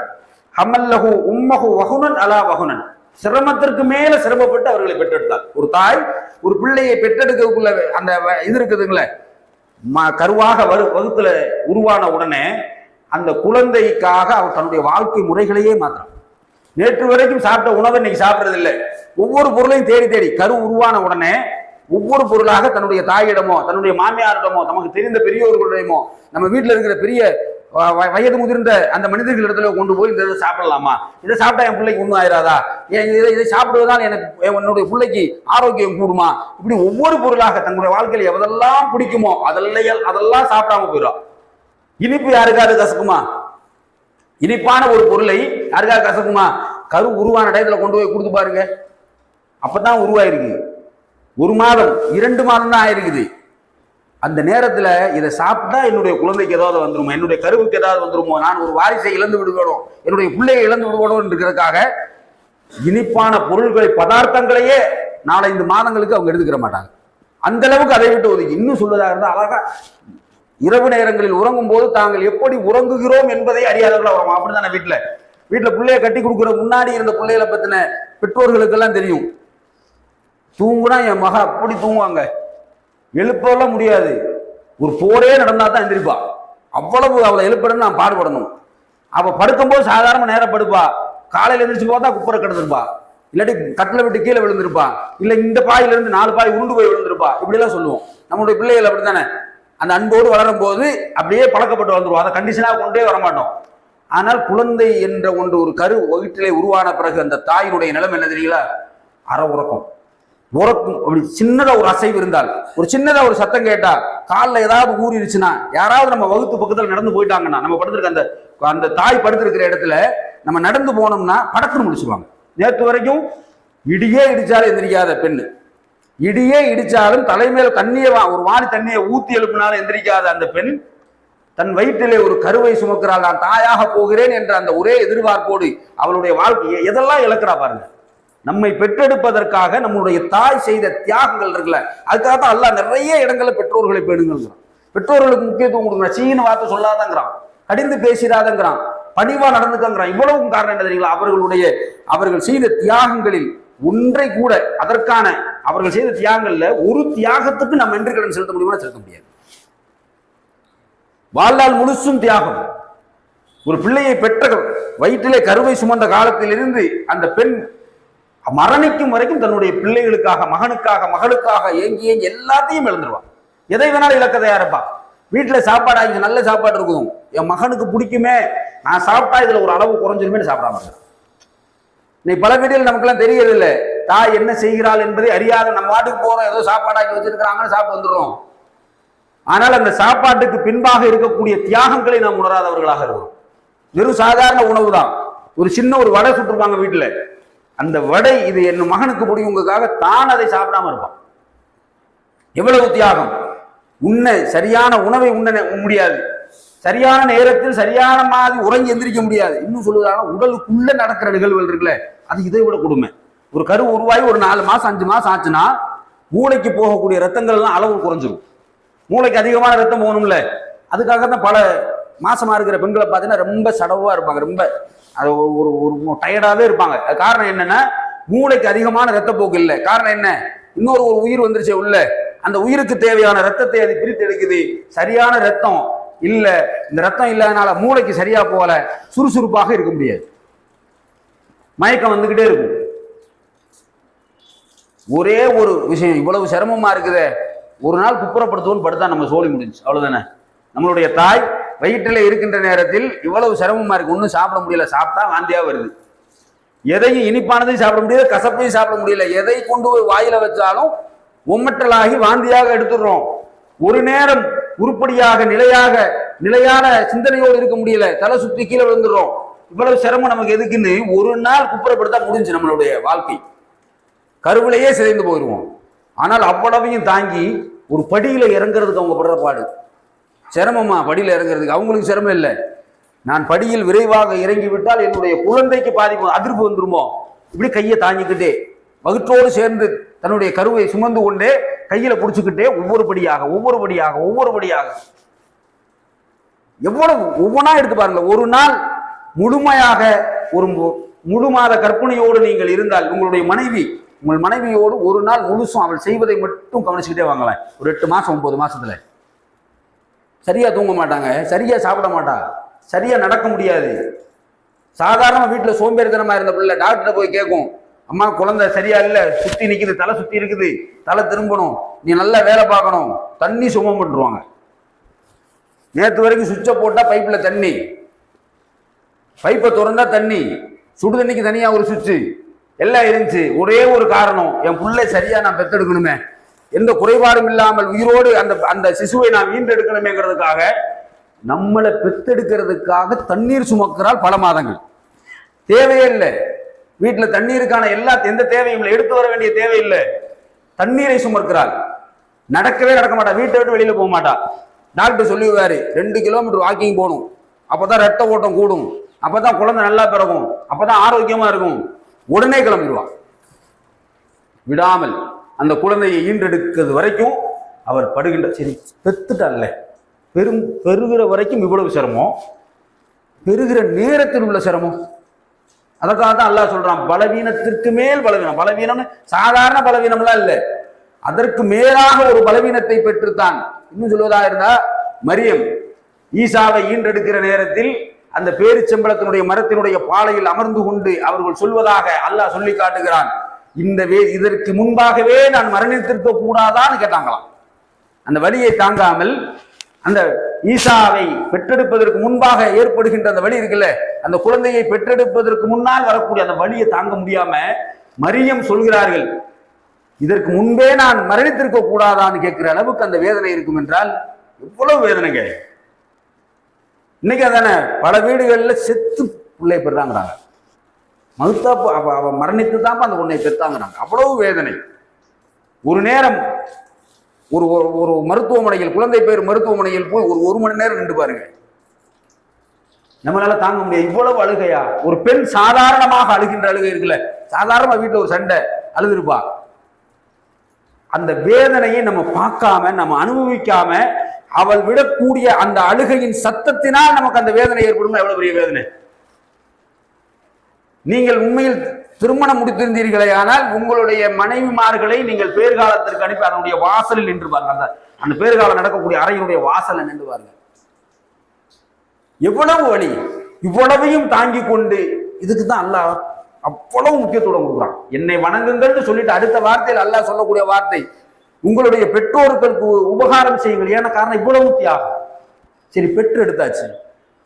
ஹமல்லஹு உம்மஹு வஹுனன் அலா வஹுனன், சிரமத்திற்கு மேல சிரமப்பட்டு அவர்களை பெற்றெடுத்தார். ஒரு தாய் ஒரு பிள்ளையை பெற்றெடுக்கக்குள்ள அந்த இது இருக்குதுங்களே, கருவாக வகுத்துல உருவான உடனே அந்த குழந்தைக்காக அவர் தன்னுடைய வாழ்க்கை முறைகளையே மாற்றான். நேற்று வரைக்கும் சாப்பிட்ட உணவை இன்னைக்கு சாப்பிட்றது இல்லை. ஒவ்வொரு பொருளையும் தேடி தேடி கரு உருவான உடனே ஒவ்வொரு பொருளாக தன்னுடைய தாயிடமோ தன்னுடைய மாமியாரிடமோ நமக்கு தெரிந்த பெரியவர்களிடமோ நம்ம வீட்டில் இருக்கிற பெரிய வயது முதிர்ந்த அந்த மனிதர்களிடத்துல கொண்டு போய் இந்த இதை சாப்பிடலாமா, இதை சாப்பிட்டா என் பிள்ளைக்கு ஒன்றும் ஆயிராதா, இதை சாப்பிடுவதால் எனக்கு என்னுடைய பிள்ளைக்கு ஆரோக்கியம் கூடுமா, இப்படி ஒவ்வொரு பொருளாக தன்னுடைய வாழ்க்கையில் எதெல்லாம் பிடிக்குமோ அதெல்லாம் சாப்பிடாம போயிடும். இனிப்பு யாருக்காவது கசக்குமா? இனிப்பான ஒரு பொருளை யாருக்காவது கசக்குமா? கரு உருவான டயத்துல கொண்டு போய் கொடுத்து பாருங்க, அப்பதான் உருவாயிருக்கு. 1 மாதம் 2 மாதம் தான் ஆயிருக்குது. அந்த நேரத்துல இதை சாப்பிட்டா என்னுடைய குழந்தைக்கு ஏதாவது வந்துருமோ, என்னுடைய கருவுக்கு ஏதாவது வந்துருமோ, நான் ஒரு வாரிசை இழந்து விடுவேணும், என்னுடைய பிள்ளையை இழந்து விடுவேணும் இருக்கிறதுக்காக இனிப்பான பொருள்களை பதார்த்தங்களையே 4-5 மாதங்களுக்கு அவங்க எடுத்துக்கிற மாட்டாங்க. அந்த அளவுக்கு அதை விட்டு ஒதுக்கி. இன்னும் சொல்வதாக இருந்தால் அழகா இரவு நேரங்களில் உறங்கும் போது தாங்கள் எப்படி உறங்குகிறோம் என்பதை அறியாதவர்களா வரும். அப்படித்தானே வீட்டுல பிள்ளைய கட்டி கொடுக்குற முன்னாடி இருந்த பிள்ளைகளை பத்தின பெற்றோர்களுக்கெல்லாம் தெரியும். தூங்குனா என் மக அப்படி தூங்குவாங்க, எழுப்பெல்லாம் முடியாது. ஒரு போரே நடந்தா தான் எந்திரிப்பா. அவ்வளவு அவளை எழுப்பணும்னு நான் பாடுபடணும். அவ படுக்கும்போது சாதாரண நேரம் படுப்பா, காலையில எந்திரிச்சு போதா குப்பரை கிடந்திருப்பா, இல்லாட்டி கட்டில விட்டு கீழே விழுந்திருப்பா, இல்ல இந்த பாயில இருந்து 4 பாய் உருண்டு போய் விழுந்திருப்பா. இப்படி எல்லாம் சொல்லுவோம். நம்மளுடைய பிள்ளைகள் அப்படித்தானே, அந்த அன்போடு வளரும் போது அப்படியே பழக்கப்பட்டு வந்துருவோம். அதை கண்டிஷனாக கொண்டே வரமாட்டோம். ஆனால் குழந்தை என்ற ஒன்று ஒரு கரு வயிற்றிலே உருவான பிறகு அந்த தாயினுடைய நிலைமை என்ன தெரியுங்களா? உறக்கும். அப்படி சின்னதா ஒரு அசைவு இருந்தால், ஒரு சின்னதா ஒரு சத்தம் கேட்டா, காலில் ஏதாவது ஊறிடுச்சுன்னா, யாராவது நம்ம வகுத்து பக்கத்தில் நடந்து போயிட்டாங்கன்னா, நம்ம படுத்திருக்க அந்த தாய் படுத்திருக்கிற இடத்துல நம்ம நடந்து போனோம்னா படத்துன்னு முடிச்சுவாங்க. நேற்று வரைக்கும் இடியே இடிச்சாலும் எந்திரிக்காத பெண்ணு, இடியே இடிச்சாலும் தலைமையில தண்ணியை ஒரு வாரி தண்ணியை ஊத்தி எழுப்பினாலும் எந்திரிக்காத அந்த பெண் தன் வயிற்றிலே ஒரு கருவை சுமக்கிறாள். நான் தாயாக போகிறேன் என்ற அந்த ஒரே எதிர்பார்ப்போடு அவளுடைய வாழ்க்கையை எதெல்லாம் இழக்கிறா பாருங்க. நம்மை பெற்றெடுப்பதற்காக நம்முடைய தாய் செய்த தியாகங்கள் இருக்குல்ல, அதுக்காக தான் அல்லாஹ் நிறைய இடங்களில் பெற்றோர்களை பேணுங்கிறான். பெற்றோர்களுக்கு முக்கியத்துவம் கொடுக்குறான். சீன வார்த்தை சொல்லாதங்கிறான், கடிந்து பேசிடாதங்கிறான், பணிவா நடந்துக்கங்கிறான். இவ்வளவும் காரணம் என்ன தெரியுங்களா? அவர்கள் செய்த தியாகங்களில் ஒன்றை கூட அதற்கான அவர்கள் செய்த தியாகங்கள்ல ஒரு தியாகத்துக்கு நம்ம நன்றி கடன் செலுத்த முடியுமா? செலுத்த முடியாது. வாழ்நாள் முழுசும் தியாகம். ஒரு பிள்ளையை பெற்ற வயிற்றிலே கருவை சுமந்த காலத்திலிருந்து அந்த பெண் மரணிக்கும் வரைக்கும் தன்னுடைய பிள்ளைகளுக்காக, மகனுக்காக, மகளுக்காக ஏங்கி ஏங்கி எல்லாத்தையும் இழந்துருவான். எதை வேணாலும் இழக்க தயாரிப்பா. வீட்டுல சாப்பாடு ஆகி நல்ல சாப்பாடு இருக்கும், என் மகனுக்கு பிடிக்குமே, நான் சாப்பிட்டா இதுல ஒரு அளவு குறைஞ்சிருமே சாப்பிடாம இருக்க. நீ பல வீடுகள் நமக்கெல்லாம் தெரியறது இல்லை, தாய் என்ன செய்கிறாள் என்பதை அறியாத நம்ம வாட்டுக்கு போறோம், ஏதோ சாப்பாடாக்கி வச்சிருக்கிறாங்கன்னு சாப்பிட்டு வந்துடுறோம். ஆனால் அந்த சாப்பாட்டுக்கு பின்பாக இருக்கக்கூடிய தியாகங்களை நாம் உணராதவர்களாக இருக்கிறோம். வெறும் சாதாரண உணவு தான், ஒரு சின்ன ஒரு வடை சுட்டுருப்பாங்க வீட்டுல, அந்த வடை இது என் மகனுக்கு பிடிக்குங்கிறதுக்காக தான் அதை சாப்பிடாம இருப்பான். எவ்வளவு தியாகம்! உண்ண சரியான உணவை உண்ண முடியாது, சரியான நேரத்தில் சரியான மாதிரி உறங்கி எந்திரிக்க முடியாது. இன்னும் சொல்லுவதான உடலுக்குள்ள நடக்கிற நிகழ்வுகள் இருக்குல்ல, அது இதை விட கொடுமை. ஒரு கரு உருவாகி ஒரு 4 மாசம் 5 மாசம் ஆச்சுன்னா மூளைக்கு போகக்கூடிய ரத்தங்கள் எல்லாம் அளவு குறைஞ்சிரும். மூளைக்கு அதிகமான ரத்தம் போகணும்ல, அதுக்காக தான் பல மாசமா இருக்கிற பெண்களை பார்த்தீங்கன்னா ரொம்ப சடவா இருப்பாங்க, ரொம்ப அது ஒரு ஒரு டயர்டாவே இருப்பாங்க. அது காரணம் என்னன்னா மூளைக்கு அதிகமான ரத்த போக்கு இல்லை. காரணம் என்ன? இன்னொரு ஒரு உயிர் வந்துருச்சு உள்ள, அந்த உயிருக்கு தேவையான ரத்தத்தை அது பிரித்து எடுக்குது. சரியான ரத்தம் இல்ல, இந்த ரத்தம் இல்லாதனால மூளைக்கு சரியா போகல, சுறுசுறுப்பாக இருக்க முடியாது, மயக்கம் வந்துகிட்டே இருக்கும். ஒரே ஒரு விஷயம் இவ்வளவு சிரமமா இருக்குதே, ஒரு நாள் குப்புறப்படுத்துவோன்னு படுத்தா நம்ம சோழி முடிஞ்சு, அவ்வளவுதானே. நம்மளுடைய தாய் வயிற்றில் இருக்கின்ற நேரத்தில் இவ்வளவு சிரமமா இருக்கு, ஒன்றும் சாப்பிட முடியல, சாப்பிட்டா வாந்தியா வருது. எதையும் இனிப்பானதையும் சாப்பிட முடியல, கசப்பையும் சாப்பிட முடியல, எதை கொண்டு போய் வாயில வச்சாலும் ஒம்மற்றலாகி வாந்தியாக எடுத்துடுறோம். ஒரு நேரம் உருப்படியாக நிலையான சிந்தனையோடு இருக்க முடியல, தலை சுற்றி கீழே விழுந்துடுறோம். இவ்வளவு சிரமம் நமக்கு எதுக்குன்னு ஒரு நாள் குப்புறப்படுத்தா முடிஞ்சு நம்மளுடைய வாழ்க்கை, கருவிலேயே சிதைந்து போயிடுவோம். ஆனால் அவ்வளவையும் தாங்கி ஒரு படியில இறங்குறதுக்கு அவங்க படுற பாடு சிரமமா. படியில இறங்குறதுக்கு அவங்களுக்கு சிரமம் இல்லை, நான் படியில் விரைவாக இறங்கி விட்டால் என்னுடைய குழந்தைக்கு பாதிப்பு அதிர்வு வந்துருமோ, இப்படி கையை தாங்கிக்கிட்டே வகுற்றோடு சேர்ந்து தன்னுடைய கருவை சுமந்து கொண்டே கையில பிடிச்சுக்கிட்டே ஒவ்வொரு படியாக எவ்வளவு ஒவ்வொன்றா எடுத்து பாருங்க. ஒரு நாள் முழுமையாக ஒரு முழு மாத கற்பனையோடு நீங்கள் இருந்தால் உங்கள் மனைவியோடு ஒரு நாள் முழுசும் அவள் செய்வதை மட்டும் கவனிச்சுக்கிட்டே வாங்கலாம். ஒரு 8 மாசம் 9 மாசத்துல சரியா தூங்க மாட்டாங்க, சரியா சாப்பிட மாட்டாங்க, சரியா நடக்க முடியாது. சாதாரண வீட்டுல சோம்பேறித்தனமா இருந்த பிள்ளை டாக்டர் போய் கேட்கும், அம்மா குழந்தை சரியா இல்ல, சுத்தி நிக்குது, தலை சுத்தி இருக்குது, தலை திரும்பணும், நீ நல்லா வேலை பார்க்கணும், தண்ணி சுமம் பண்ணிருவாங்க. நேற்று வரைக்கும் சுவிட்சை போட்டா பைப்ல தண்ணி, பைப்பை திறந்தா தண்ணி, சுடு தண்ணிக்கு தனியா ஒரு சுவிட்சு எல்லாம் இருந்துச்சு. ஒரே ஒரு காரணம், என் பிள்ளை சரியா நான் பெத்தெடுக்கணுமே, எந்த குறைபாடும் இல்லாமல் உயிரோடு அந்த சிசுவை நாம் ஈன்றெடுக்கணுமேங்கிறதுக்காக, நம்மளை பெத்தெடுக்கிறதுக்காக தண்ணீர் சுமக்கிறாள் பல மாதங்கள். தேவையே இல்லை, வீட்டுல தண்ணீருக்கான எந்த தேவையும் இல்லை, எடுத்து வர வேண்டிய தேவையில்லை, தண்ணீரை சுமக்கிறாள். நடக்க மாட்டா, வீட்டை விட்டு வெளியில போக மாட்டா. டாக்டர் சொல்லிடுவாரு 2 கிலோமீட்டர் வாக்கிங் போகணும், அப்பதான் ரத்த ஓட்டம் கூடும், அப்பதான் குழந்தை நல்லா பிறகும், அப்பதான் ஆரோக்கியமா இருக்கும். உடனே கிளம்பிடுவான், விடாமல் அந்த குழந்தையை ஈன்றெடுக்கிறது வரைக்கும் அவர் படுகின்ற, சரி பெத்துட்டால பெறுகிற வரைக்கும் இவ்வளவு சிரமம், பெறுகிற நேரத்தில் உள்ள சிரமம். அதற்காக தான் அல்லாஹ் சொல்றான், பலவீனத்திற்கு மேல் பலவீனம். பலவீனம்னு சாதாரண பலவீனம்லாம் இல்லை, அதற்கு மேலாக ஒரு பலவீனத்தை பெற்றுத்தான். இன்னும் சொல்வதாக இருந்தா, மரியம் ஈசாவை ஈன்றெடுக்கிற நேரத்தில் அந்த பேரிச்சம்பளத்தினுடைய மரத்தினுடைய பாலையில் அமர்ந்து கொண்டு அவர்கள் சொல்வதாக அல்லாஹ் சொல்லி காட்டுகிறான், இதற்கு முன்பாகவே நான் மரணித்திருக்க கூடாதான்னு கேட்டாங்களாம். அந்த வலியை தாங்காமல், அந்த ஈசாவை பெற்றெடுப்பதற்கு முன்பாக ஏற்படுகின்ற அந்த வலி இருக்குல்ல, அந்த குழந்தையை பெற்றெடுப்பதற்கு முன்னால் வரக்கூடிய அந்த வலியை தாங்க முடியாம மரியம் சொல்கிறார்கள், இதற்கு முன்பே நான் மரணித்திருக்க கூடாதான்னு கேட்கிற அளவுக்கு அந்த வேதனை இருக்கும் என்றால் எவ்வளவு வேதனைங்க. இன்னைக்கு அதானே பல வீடுகளில் செத்து பிள்ளை பெறாங்கிறாங்க, மறுத்தா அவ மரணித்து தான் அந்த உன்னை பெற்றாங்கிறாங்க. அவ்வளவு வேதனை. ஒரு நேரம் ஒரு மருத்துவமனையில், குழந்தை பேர் மருத்துவமனையில் போய் ஒரு மணி நேரம் நின்று பாருங்க, நம்மளால தாங்க முடியாது. இவ்வளவு அழுகையா? ஒரு பெண் சாதாரணமாக அழுகின்ற அழுகை இருக்குல்ல, சாதாரண வீட்டுல ஒரு சண்டை அழுதுருப்பா, அந்த வேதனையை நம்ம பார்க்காம, நம்ம அனுபவிக்காம, அவள் விடக்கூடிய அந்த அழுகையின் சத்தத்தினால் நமக்கு அந்த வேதனை ஏற்படும். எவ்வளவு பெரிய வேதனை! நீங்கள் உண்மையில் திருமணம் முடித்திருந்தீர்களே ஆனால் உங்களுடைய மனைவிமார்களை நீங்கள் பேர்காலத்திற்கு அனுப்பி அதனுடைய வாசலில் நின்று பாருங்க. அந்த பேர்காலம் நடக்கக்கூடிய அறையினுடைய வாசலில் நின்று பாருங்க. எவ்வளவு வழி, இவ்வளவையும் தாங்கி கொண்டு இதுக்கு தான் அல்லாஹ் அவ்வளவு முக்கியத்துவம் கொடுக்குறான். என்னை வணங்குங்கள்னு சொல்லிட்டு அடுத்த வார்த்தையில் அல்லாஹ் சொல்லக்கூடிய வார்த்தை, உங்களுடைய பெற்றோர்களுக்கு உபகாரம் செய்யுங்கள். ஏன்னா காரணம் இவ்வளவு தியாகம். சரி, பெற்று எடுத்தாச்சு,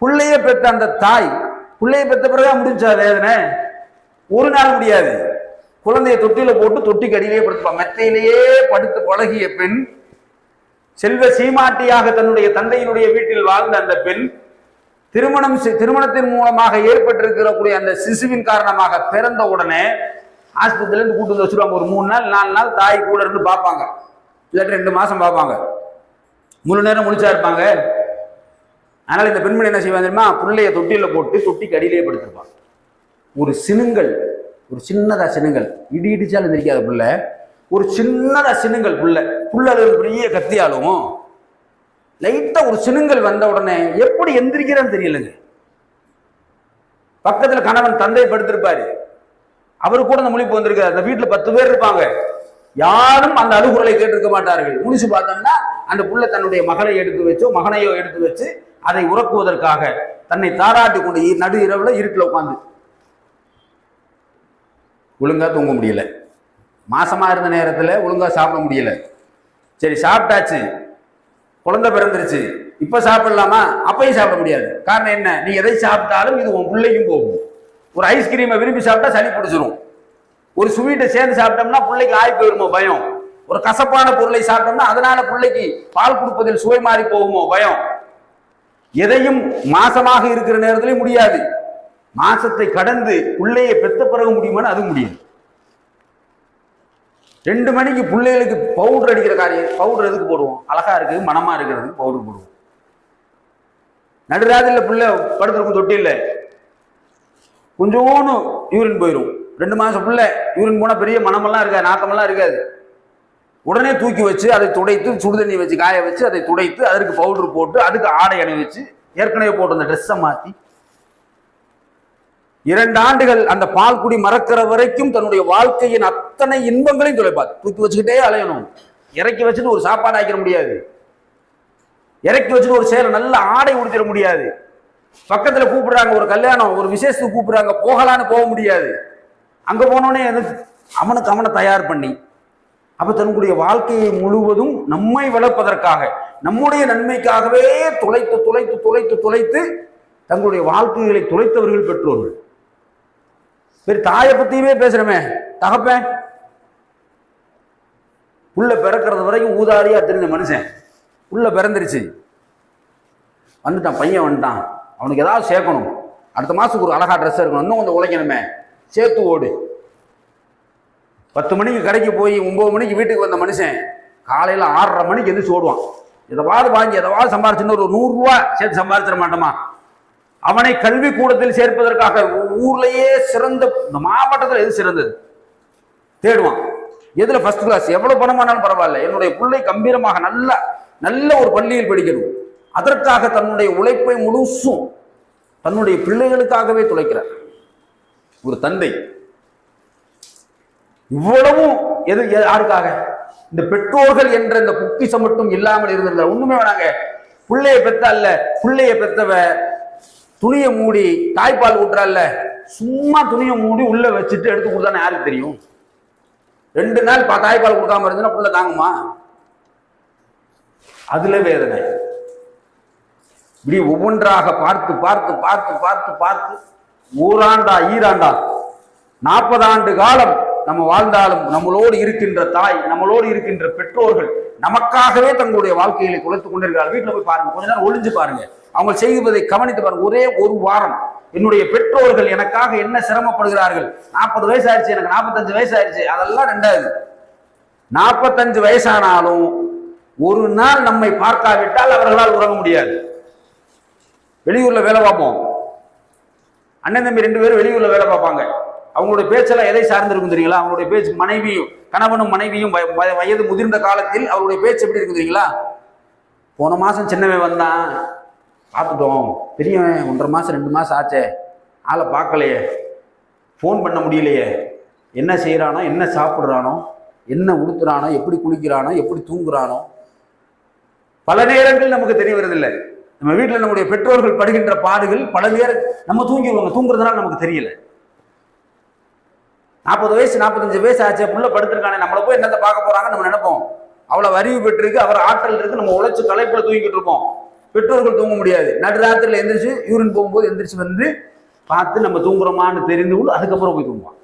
பிள்ளைய பெற்ற அந்த தாய், பிள்ளைய பெற்ற பிறகு முடிஞ்சா வேதனை? ஒரு நாள் முடியாது. குழந்தைய தொட்டில போட்டு தொட்டிக்கு அடியிலேயே படுத்துப்பான். மெத்தையிலேயே படுத்து பழகிய பெண், செல்வ சீமாட்டியாக தன்னுடைய தந்தையினுடைய வீட்டில் வாழ்ந்த அந்த பெண், திருமணத்தின் மூலமாக ஏற்பட்டிருக்கக்கூடிய அந்த சிசுவின் காரணமாக பிறந்த உடனே ஆஸ்பத்திரியில இருந்து கூட்டு வந்து வச்சிருவாங்க. ஒரு 3 நாள் 4 நாள் தாய் கூட இருந்து பார்ப்பாங்க, இல்லாட்டி 2 மாசம் பார்ப்பாங்க, முழு நேரம் முடிச்சா இருப்பாங்க. அதனால இந்த பெண்மணி என்ன செய்வாங்க தெரியுமா? பிள்ளைய தொட்டில போட்டு தொட்டிக்கு அடியிலேயே படுத்திருப்பாங்க. ஒரு சினுங்கள், ஒரு சின்னதா சினுங்கள், இடி இடிச்சாலும் தெரியாத பிள்ளை, ஒரு சின்னதா சினுங்கள் புள்ள பெரிய கத்தியாலும் லைட்டா ஒரு சினுங்கள் வந்த உடனே எப்படி எந்திரிக்கிறான்னு தெரியலங்க. பக்கத்துல கணவன் தந்தை படுத்திருப்பாரு, அவரு கூட அந்த முழிப்பு வந்திருக்காரு. அந்த வீட்டுல 10 பேர் இருப்பாங்க, யாரும் அந்த அழுகுரலை கேட்டிருக்க மாட்டார்கள். முடிச்சு பார்த்தோம்னா அந்த புள்ள தன்னுடைய மகளை எடுத்து வச்சோ மகனையோ எடுத்து வச்சு அதை உறக்குவதற்காக தன்னை தாராட்டி கொண்டு நடு இரவுல இருட்டில் உட்காந்து ஒழுங்கா தூங்க முடியல. மாசமா இருந்த நேரத்துல ஒழுங்கா சாப்பிட முடியல. சரி, சாப்பிட்டாச்சு, குழந்தை பிறந்துருச்சு, இப்ப சாப்பிடலாமா? அப்பயும் சாப்பிட முடியாது. காரணம் என்ன? நீ எதை சாப்பிட்டாலும் இது உன் பிள்ளைக்கும் போகும். ஒரு ஐஸ்கிரீமை விரும்பி சாப்பிட்டா சளி பிடிச்சிரும். ஒரு ஸ்வீட்டை சேர்ந்து சாப்பிட்டோம்னா பிள்ளைக்கு ஆய் போயிருமோ பயம். ஒரு கசப்பான பொருளை சாப்பிட்டோம்னா அதனால பிள்ளைக்கு பால் கொடுப்பதில் சுவை மாறி போகுமோ பயம். எதையும் மாசமாக இருக்கிற நேரத்திலே முடியாது. மாசத்தை கடந்து பிள்ளையை பெத்த பிறகு முடியுமான்னு அது முடியும். 2 மணிக்கு பிள்ளைகளுக்கு பவுடர் அடிக்கிற காரியம். பவுடர் எதுக்கு போடுவோம்? அழகா இருக்கு, மனமா இருக்கிறதுக்கு பவுடர் போடுவோம். நடுராதிரில பிள்ளை படுத்திருக்கும் தொட்டில கொஞ்சோன்னு யூரின் போயிடும். 2 மாசம் பிள்ளை யூரின் போனா பெரிய மனமெல்லாம் இருக்காது, நாத்தமெல்லாம் இருக்காது. உடனே தூக்கி வச்சு அதை துடைத்து சுடுதண்ணி வச்சு காய வச்சு அதை துடைத்து அதற்கு பவுடர் போட்டு அதுக்கு ஆடை அணி வச்சு ஏற்கனவே போட்டு அந்த ட்ரெஸ்ஸை மாற்றி 2 ஆண்டுகள் அந்த பால் குடி மறக்கிற வரைக்கும் தன்னுடைய வாழ்க்கையின் அத்தனை இன்பங்களையும் தொலைப்பாது. தூக்கி வச்சுக்கிட்டே அலையணும். இறக்கி வச்சுட்டு ஒரு சாப்பாடு ஆக்கிட முடியாது, இறக்கி வச்சுட்டு ஒரு சேலை நல்ல ஆடை உடுத்திட முடியாது. பக்கத்துல கூப்பிடுறாங்க, ஒரு கல்யாணம் ஒரு விசேஷத்துக்கு கூப்பிடுறாங்க, போகலான்னு போக முடியாது. அங்க போனோடனே அவனை தயார் பண்ணி அப்ப தன்னுடைய வாழ்க்கையை முழுவதும் நம்மை வளர்ப்பதற்காக நம்முடைய நன்மைக்காகவே துளைத்து துளைத்து துளைத்து துளைத்து தங்களுடைய வாழ்க்கைகளை துளைத்தவர்கள் பெற்றோர்கள். பெரிய தாயை பத்தியுமே பேசுறமே, தகப்பேன் உள்ள பிறக்கிறது வரைக்கும் ஊதாரியா தெரிஞ்ச மனுஷன் உள்ள பிறந்துருச்சு, வந்துட்டான், பையன் வந்துட்டான், அவனுக்கு ஏதாவது சேர்க்கணும், அடுத்த மாசத்துக்கு ஒரு அழகா ட்ரெஸ் இருக்கணும், இன்னும் கொஞ்சம் உழைக்கணுமே, சேர்த்து ஓடு. 10 மணிக்கு கடைக்கு போய் 9 மணிக்கு வீட்டுக்கு வந்த மனுஷன் காலையில 6:30 மணிக்கு எந்திரிச்சு ஓடுவான். எதவாது வாங்கி எதவாது சம்பாரிச்சுன்னு ஒரு 100 ரூபா சேர்த்து சம்பாதிச்சிட மாட்டோமா? அவனை கல்வி கூடத்தில் சேர்ப்பதற்காக ஊர்லயே சிறந்த இந்த மாவட்டத்தில் எது சிறந்தது தேடுவான். எதுல ஃபர்ஸ்ட் கிளாஸ், எவ்வளவு பணமானாலும் பரவாயில்ல, என்னுடைய பிள்ளை கம்பீரமாக நல்ல நல்ல ஒரு பள்ளியில் படிக்கணும். அதற்காக தன்னுடைய உழைப்பை முழுசும் தன்னுடைய பிள்ளைகளுக்காகவே துளைக்கிறார் ஒரு தந்தை. இவ்வளவும் எது யாருக்காக? இந்த பெற்றோர்கள் என்ற இந்த பொக்கிஷம் மட்டும் இல்லாமல் இருந்திருந்தார் ஒண்ணுமே வேணாங்க. பிள்ளைய பெத்த அல்ல, பிள்ளைய பெத்தவ துணியை மூடி தாய்ப்பால் ஊட்டுறால, சும்மா துணியை மூடி உள்ள வச்சுட்டு எடுத்து கொடுத்தானே யாருக்கு தெரியும்? 2 நாள் தாய்ப்பால் கொடுக்காம இருந்துன்னா புள்ள தாங்குமா? அதுல வேதனை. இப்படி ஒவ்வொன்றாக பார்த்து பார்த்து பார்த்து பார்த்து பார்த்து ஊராண்டா ஈராண்டா 40 ஆண்டு காலம் நம்ம வாழ்ந்தாலும் நம்மளோடு இருக்கின்ற தாய், நம்மளோடு இருக்கின்ற பெற்றோர்கள் நமக்காகவே தங்களுடைய வாழ்க்கைகளை குலைத்துக் கொண்டிருக்கிறார்கள். வீட்டுல போய் பாருங்க, கொஞ்ச நேரம் ஒளிஞ்சு பாருங்க, அவங்க செய்வதை கவனித்து பாருங்க. ஒரே ஒரு வாரம் என்னுடைய பெற்றோர்கள் எனக்காக என்ன சிரமப்படுகிறார்கள். 40 வயசு ஆயிடுச்சு, எனக்கு 45 வயசு ஆயிடுச்சு, அதெல்லாம் 2வது. 45 வயசானாலும் ஒரு நாள் நம்மை பார்க்காவிட்டால் அவர்களால் உறங்க முடியாது. வெளியூர்ல வேலை பார்ப்போம், அண்ணன் தம்பி 2 பேரும் வெளியூர்ல வேலை பார்ப்பாங்க. அவங்களுடைய பேச்செல்லாம் எதை சார்ந்திருக்கும் தெரியுங்களா? அவங்களுடைய பேச்சு, மனைவியும் கணவனும் மனைவியும் வயது முதிர்ந்த காலத்தில் அவருடைய பேச்சு எப்படி இருக்கு தெரியுங்களா? போன மாசம் சின்னவன் வந்தான், பார்த்துட்டோம், பெரியவன் 1.5 மாசம் 2 மாசம் ஆச்சே, ஆளை பார்க்கலையே, ஃபோன் பண்ண முடியலையே, என்ன செய்கிறானோ, என்ன சாப்பிட்றானோ, என்ன உடுத்துறானோ, எப்படி குளிக்கிறானோ, எப்படி தூங்குறானோ, பல நேரங்கள் நமக்கு தெரிய வருதில்லை. நம்ம வீட்டில் நம்முடைய பெற்றோர்கள் படுகின்ற பாடுகள் பல நேரம் நம்ம தூங்கிடுவாங்க, தூங்குறதுனால நமக்கு தெரியல. 40 வயசு 45 வயசு ஆச்சு, புள்ள படுத்திருக்கானே, நம்மளை போய் என்னத்தை பார்க்க போறாங்க நம்ம நினைப்போம். அவ்வளவு அறிவு பெற்றிருக்கு, அவர் ஆற்றல் இருக்கு, நம்ம உழைச்சு களைப்புல தூங்கிட்டு இருப்போம். பெற்றோர்கள் தூங்க முடியாது. நடுராத்திரில எந்திரிச்சு யூரின் போகும்போது எந்திரிச்சு வந்து பார்த்து நம்ம தூங்குறோமான்னு தெரிந்து கொண்டு அதுக்கப்புறம் போய் தூங்குவான்.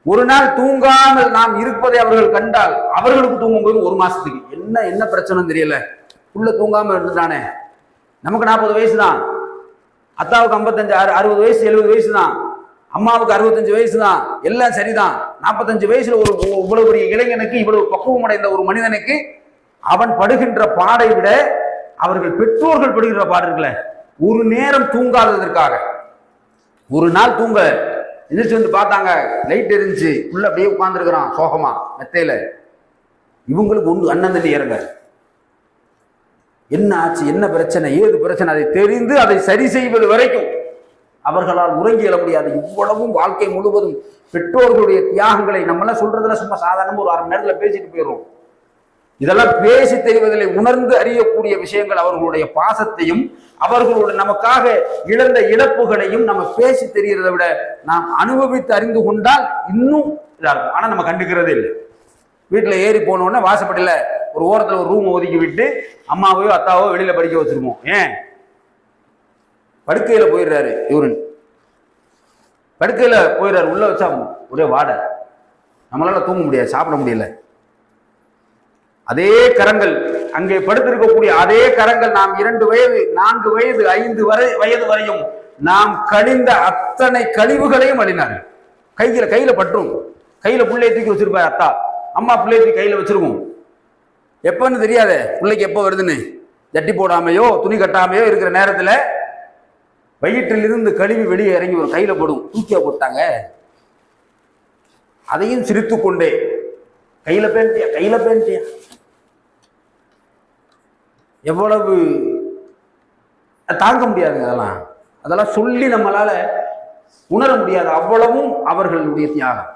ஒரு நாள் தூங்காமல் நாம் இருப்பதை அவர்கள் கண்டால் அவர்களுக்கு தூங்கும்போது 1 மாசத்துக்கு என்ன பிரச்சனை தெரியல, உள்ள தூங்காம இருந்துட்டானே. நமக்கு 40 வயசு தான், அத்தாவுக்கு 55 60 வயசு 70 வயசு தான், அம்மாவுக்கு 65 வயசு தான், எல்லாம் சரிதான். 45 வயசுல ஒரு இவ்வளவு பெரிய இளைஞனுக்கு, இவ்வளவு பக்குவம் அடைந்த ஒரு மனிதனுக்கு அவன் படுகின்ற பாடை விட அவர்கள் பெற்றோர்கள் படுகின்ற பாடு இருக்குல்ல, ஒரு நேரம் தூங்காததற்காக ஒரு நாள் தூங்க எந்திரிச்சு வந்து பார்த்தாங்க, லைட் எரிஞ்சு உள்ள அப்படியே உட்கார்ந்துருக்கிறான் சோகமா மெத்தையில. இவங்களுக்கு ஒன்று அண்ணன் தண்ணி இறங்க, என்ன ஆச்சு, என்ன பிரச்சனை, ஏது பிரச்சனை, அதை தெரிந்து அதை சரி செய்வது வரைக்கும் அவர்களால் உறங்கி எழ முடியாது. இவ்வளவும் வாழ்க்கை முழுவதும் பெற்றோர்களுடைய தியாகங்களை நம்மளாம் சொல்றதுல சும்மா சாதாரண ஒரு 1/2 மணி நேரத்துல பேசிட்டு போயிடுறோம். இதெல்லாம் பேசி தெரிவதில்லை, உணர்ந்து அறியக்கூடிய விஷயங்கள். அவர்களுடைய பாசத்தையும் அவர்களுடைய நமக்காக இழந்த இழப்புகளையும் நம்ம பேசி தெரிகிறத விட நாம் அனுபவித்து அறிந்து கொண்டால் இன்னும் இதா இருக்கும். ஆனா நம்ம கண்டுக்கிறதே இல்லை. வீட்டுல ஏறி போனோடனே வாசப்படியில ஒரு ஓரத்துல ஒரு ரூம் ஒதுக்கி விட்டு அம்மாவையோ அத்தாவோ வெளியில படிக்க வச்சிருப்போம். ஏன்? படுக்கையில போயிடுறாரு, இவரு படுக்கையில போயிடுறாரு, உள்ள வச்சா ஒரே வாடை, நம்மளால தூங்க முடியாது, சாப்பிட முடியல. அதே கரங்கள், அங்கே படுத்திருக்கக்கூடிய அதே கரங்கள் நாம் 2 வயது 4 வயது 5 வயது வரையும் நாம் கழிந்த அத்தனை கழிவுகளையும் அழினார்கள். கையில பற்றும், கையில பிள்ளையை தூக்கி வச்சிருப்பாரு அத்தா, அம்மா பிள்ளையை தூக்கி கையில வச்சிருக்கும். எப்பன்னு தெரியாத பிள்ளைக்கு எப்போ வருதுன்னு, ஜட்டி போடாமையோ துணி கட்டாமையோ இருக்கிற நேரத்துல வயிற்றிலிருந்து கழிவு வெளியே இறங்கி ஒரு கையில போடும், தூக்கியா போட்டாங்க. அதையும் சிரித்து கொண்டே கையில பேண்டியா எவ்வளவு தாங்க முடியாதுங்க. அதெல்லாம் சொல்லி நம்மளால உணர முடியாது. அவ்வளவும் அவர்களுடைய தியாகம்.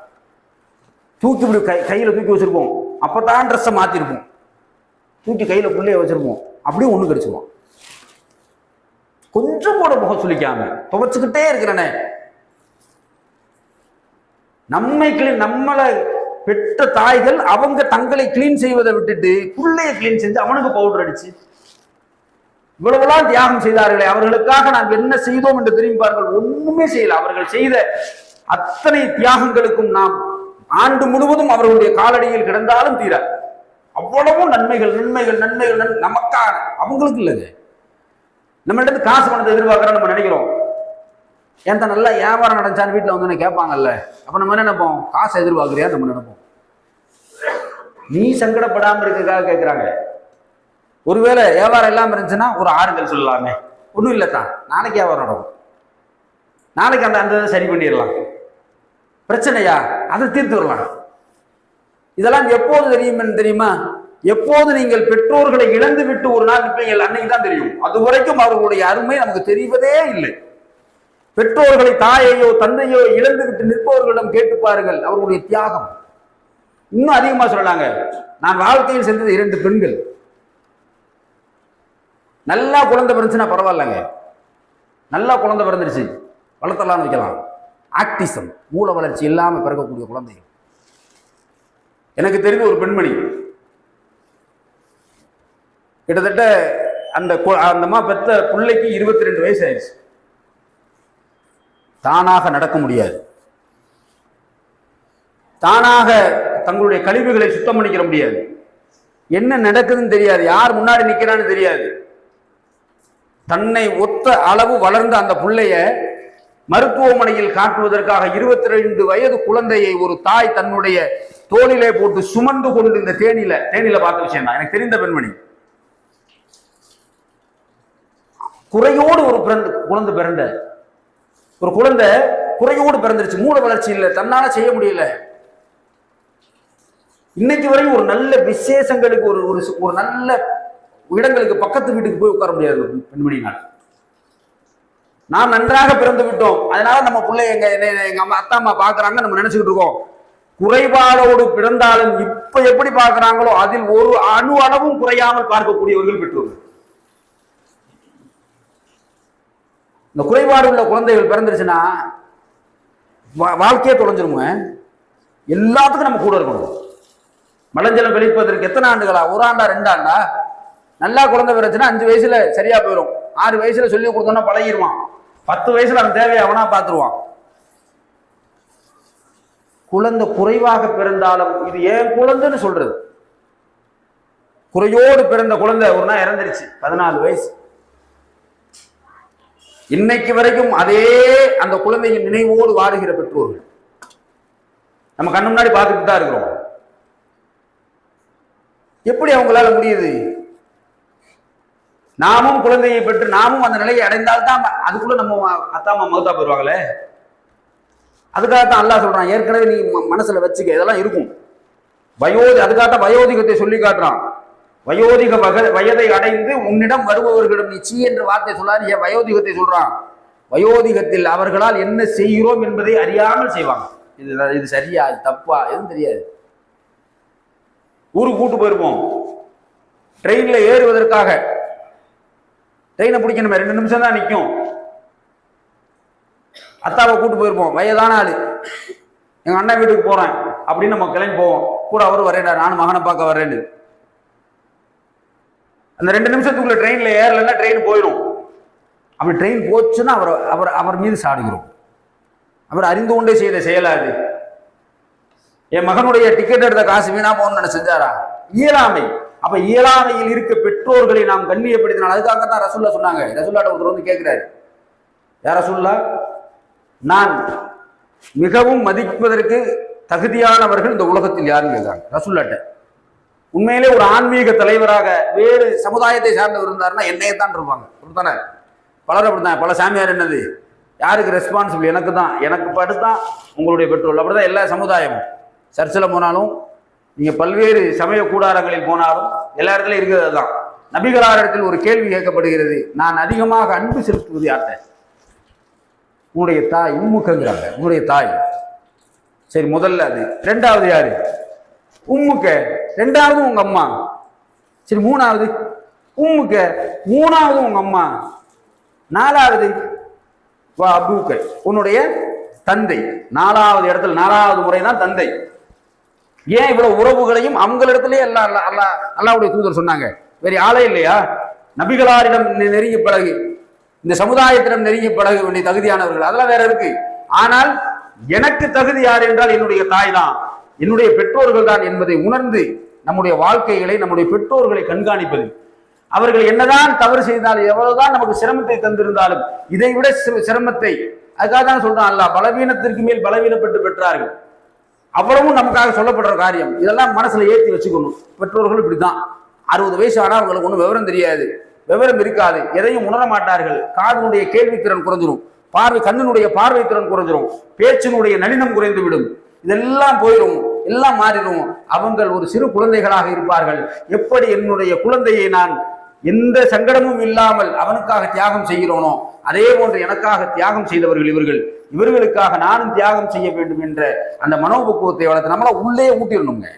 தூக்கி கையில தூக்கி வச்சிருப்போம், அப்பதான் ட்ரெஸ்ஸை மாத்திருப்போம், தூக்கி கையில புள்ளைய வச்சிருப்போம், அப்படியே ஒண்ணு கடிச்சிருவோம். கொஞ்சம் கூட முகம் சுளிக்காம துவைச்சுக்கிட்டே இருக்கிறனே. நம்மளை பெற்ற தாய்கள் அவங்க தங்களை கிளீன் செய்வதை விட்டுட்டு புள்ளைய கிளீன் செஞ்சு அவனுக்கு பவுடர் அடிச்சு இவ்வளவுலாம் தியாகம் செய்தார்களே, அவர்களுக்காக நாம் என்ன செய்தோம் என்று திரும்பிப்பார்கள். ஒண்ணுமே செய்யல. அவர்கள் செய்த அத்தனை தியாகங்களுக்கும் நாம் ஆண்டு முழுவதும் அவர்களுடைய காலடியில் கிடந்தாலும் தீர. அவ்வளவும் நன்மைகள் நன்மைகள் நன்மைகள் நமக்கான, அவங்களுக்கு இல்லைங்க. நம்மள்ட்ட காசு பணத்தை எதிர்பார்க்கிறோம் நம்ம நினைக்கிறோம். ஏன் தான் நல்லா வியாபாரம் நடந்தான்னு வீட்டில் வந்து கேட்பாங்கல்ல, அப்ப நம்ம என்ன நினைப்போம், காசை எதிர்பார்க்குறியா நம்ம நினைப்போம். நீ சங்கடப்படாம இருக்கிறதுக்காக கேட்கிறாங்க. ஒருவேளை வியாபாரம் இல்லாம இருந்துச்சுன்னா ஒரு ஆறுதல் சொல்லலாமே, ஒன்றும் இல்லைத்தான், நாளைக்கு வியாபாரம் நடக்கும், நாளைக்கு அந்த சரி பண்ணிடலாம், பிரச்சனையா அதை தீர்த்து வரலாம். இதெல்லாம் எப்போது தெரியுமா? எப்போது நீங்கள் பெற்றோர்களை இழந்து விட்டு ஒரு நாள் நிற்பீங்கள், அன்னைக்கு தான் தெரியும். அது வரைக்கும் அவர்களுடைய அருமை நமக்கு தெரிவதே இல்லை. பெற்றோர்களை, தாயையோ தந்தையோ இழந்து விட்டு நிற்பவர்களிடம் கேட்டு பாருங்கள், அவர்களுடைய தியாகம் இன்னும் அதிகமா சொல்லலாங்க. நான் வாழ்க்கையில் சென்றது 2 பெண்கள். நல்லா குழந்தை பிறந்துச்சுன்னா பரவாயில்லங்க, நல்லா குழந்தை பிறந்துருச்சு வளர்த்தலாம்னு வைக்கலாம். ஆக்டிசம், மூல வளர்ச்சி இல்லாம பிறக்கக்கூடிய குழந்தை. எனக்கு தெரிந்த ஒரு பெண்மணி கிட்டத்தட்ட அந்த பெத்த பிள்ளைக்கு 22 வயசு ஆயிடுச்சு. தானாக நடக்க முடியாது, தானாக தங்களுடைய கழிவுகளை சுத்தம் பண்ணிக்கிற முடியாது, என்ன நடக்குதுன்னு தெரியாது, யார் முன்னாடி நிக்கிறான்னு தெரியாது. தன்னை ஒத்த அளவு வளர்ந்த அந்த பிள்ளைய மருத்துவமனையில் காட்டுவதற்காக 22 வயது குழந்தையை ஒரு தாய் தன்னுடைய தோளிலே போட்டு சுமந்து கொண்டு இந்த தேனில பார்த்த விஷயம் தான். எனக்கு தெரிந்த பெண்மணி. குறையோடு ஒரு குழந்தை பிறந்த ஒரு குழந்தை குறையோடு பிறந்துருச்சு, மூல வளர்ச்சி இல்லை, தன்னால செய்ய முடியல. இன்னைக்கு வரையும் ஒரு நல்ல விசேஷங்களுக்கு ஒரு நல்ல இடங்களுக்கு பக்கத்து வீட்டுக்கு போய் உட்கார முடியாது பெண்மணினால். நாம் நன்றாக பிறந்து விட்டோம், அதனால நம்ம பிள்ளை எங்க அம்மா அத்தா அம்மா பாக்குறாங்க நம்ம நினைச்சுக்கிட்டு இருக்கோம். குறைபாடோடு பிறந்தாலும் இப்ப எப்படி பார்க்கிறாங்களோ அதில் ஒரு அணு அளவும் குறையாமல் பார்க்கக்கூடியவர்கள் பெற்றோர்கள். இந்த குறைபாடு உள்ள குழந்தைகள் பிறந்துருச்சுன்னா வாழ்க்கையே தொலைஞ்சிருங்க. எல்லாத்துக்கும் நம்ம கூட இருக்கணும். மலஞ்சலம் வெளிப்பதற்கு எத்தனை ஆண்டுகளா? 1 ஆண்டா 2 ஆண்டா? நல்லா குழந்தை பிறச்சுன்னா 5 வயசுல சரியா போயிடும். 6 வயசுல சொல்லி கொடுத்தோம்னா பழகிடுவான். 10 வயசுல அவன் தேவையை அவனா பார்த்துருவான். குழந்தை குறைவாக பிறந்தாலும் இது ஏன் குழந்தைன்னு சொல்றது. குறையோடு பிறந்த குழந்தை ஒரு நாள் இறந்துருச்சு, 14 வயசு. இன்னைக்கு வரைக்கும் அதே அந்த குழந்தையின் நினைவோடு வாடுகிற பெற்றோர்கள் நம்ம கண்ணு முன்னாடி பார்த்துட்டு தான் இருக்கிறோம். எப்படி அவங்களால முடியுது? நாமும் குழந்தையை பெற்று நாமும் அந்த நிலையை அடைந்தால்தான் அதுக்குள்ள நம்ம அத்தா அம்மா மௌத்தா போயிருவாங்களே. அதுக்காகத்தான் அல்லாஹ் சொல்றான், ஏற்கனவே நீ மனசுல வச்சுக்க, இதெல்லாம் இருக்கும். அதுக்காகத்தான் வயோதிகத்தை சொல்லி காட்டுறான். வயோதிக வயதை அடைந்து உன்னிடம் வருபவர்களிடம் நீ சீ என்ற வார்த்தை சொல்லாது, ஏன் வயோதிகத்தை சொல்றான்? வயோதிகத்தில் அவர்களால் என்ன செய்கிறோம் என்பதை அறியாமல் செய்வாங்க. இது சரியா இது தப்பா எதுவும் தெரியாது. ஊருக்கு கூட்டு போயிருப்போம், ட்ரெயின்ல ஏறுவதற்காக. ட்ரெயினை பிடிக்கணுமே, 2 நிமிஷம் தான் நிற்கும். அத்தாவை கூட்டு போயிருப்போம், வயதான ஆளு. எங்க அண்ணன் வீட்டுக்கு போறேன் அப்படின்னு நம்ம கிளம்பி போவோம். கூட அவரு வரேன்டா, நானும் மகனை பார்க்க வரேன்னு. அந்த 2 நிமிஷத்துக்குள்ள ட்ரெயின்ல ஏறலைன்னா ட்ரெயின் போயிடும். அப்படி ட்ரெயின் போச்சுன்னா அவர் மீது சாடுகிறோம். அவர் அறிந்து கொண்டே செய்த செயலாது. என் மகனுடைய டிக்கெட் எடுத்த காசு வீணா போகணும்னு செஞ்சாரா? இயலாமை. அப்ப இயலாமையில் இருக்க பெற்றோர்களை நாம் கண்ணியப்படுத்தினால், அதுக்காகத்தான் ரசூல்லா சொன்னாங்க. ரசூல்லாட்ட ஒருத்தர் வந்து கேட்கிறாரு, யார் ரசூல்லா, நான் மிகவும் மதிப்பதற்கு தகுதியானவர்கள் இந்த உலகத்தில் யாருன்னு கேட்கிறாங்க ரசூல்லாட்ட. உண்மையிலே ஒரு ஆன்மீக தலைவராக வேறு சமுதாயத்தை சார்ந்தவர் இருந்தாருன்னா என்னையத்தான் இருப்பாங்க. அப்படித்தானே? பலர் அப்படித்தான். பல சாமியார் என்னது, யாருக்கு ரெஸ்பான்சிபிள்? எனக்கு தான். எனக்கு படுத்தான் உங்களுடைய பெற்றோர்கள். அப்படிதான் எல்லா சமுதாயமும். சர்ச்சில் போனாலும், நீங்க பல்வேறு சமய கூடாரங்களில் போனாலும் எல்லா இடத்துலையும் இருக்கிறது தான். நபிகளாரிடத்தில் ஒரு கேள்வி கேட்கப்படுகிறது, நான் அதிகமாக அன்பு செலுத்துவது யார்கிட்ட? உன்னுடைய தாய். உம்முக்குங்கிறாங்க, உன்னுடைய தாய். சரி, முதல்ல அது. 2வது யாரு? உம்முக்க. 2வது உங்க அம்மா. சரி, 3வது உம்முக்க. 3வது உங்க அம்மா. 4வது வா அபூக்க, உன்னுடைய தந்தை. 4வது இடத்துல 4வது முறை தான் தந்தை. ஏன் இவ்வளவு உறவுகளையும் அவங்களிடத்திலே அல்லாஹ்வுடைய தூதர் சொன்னாங்க? வேற ஆளே இல்லையா? நபிகளாரிடம் நெருங்கி பழகு, இந்த சமுதாயத்திடம் நெருங்கி பழக வேண்டிய தகுதியானவர்கள் அதெல்லாம் வேற இருக்கு. ஆனால் எனக்கு தகுதி யார் என்றால் என்னுடைய தாய் தான், என்னுடைய பெற்றோர்கள் தான் என்பதை உணர்ந்து நம்முடைய வாழ்க்கைகளை, நம்முடைய பெற்றோர்களை கண்காணிப்பது. அவர்கள் என்னதான் தவறு செய்தாலும், எவ்வளவுதான் நமக்கு சிரமத்தை தந்திருந்தாலும், இதை விட சிரமத்தை, அதுக்காக தான் சொல்றான் அல்லாஹ், பலவீனத்திற்கு மேல் பலவீனப்பட்டு பெற்றார்கள். அவ்வளவும் நமக்காக சொல்லப்படுற காரியம். இதெல்லாம் மனசுல ஏற்றி வச்சுக்கணும். பெற்றோர்கள் இப்படிதான். 60 வயசு ஆனா அவங்களுக்கு ஒன்றும் விவரம் தெரியாது, விவரம் இருக்காது, எதையும் உணர மாட்டார்கள். காதனுடைய கேள்வி திறன் குறைஞ்சிரும், கண்ணினுடைய பார்வை திறன் குறைஞ்சிரும், பேச்சினுடைய நளினம் குறைந்து விடும், இதெல்லாம் போயிடும், எல்லாம் மாறிடும். அவங்கள் ஒரு சிறு குழந்தைகளாக இருப்பார்கள். எப்படி என்னுடைய குழந்தையை நான் எந்த சங்கடமும் இல்லாமல் அவனுக்காக தியாகம் செய்கிறோனோ, அதே போன்று எனக்காக தியாகம் செய்தவர்கள் இவர்கள், இவர்களுக்காக நானும் தியாகம் செய்ய வேண்டும் என்ற அந்த மனோபக்குவத்தை வளர்த்து நம்மள உள்ளே ஊட்டிடணுங்க.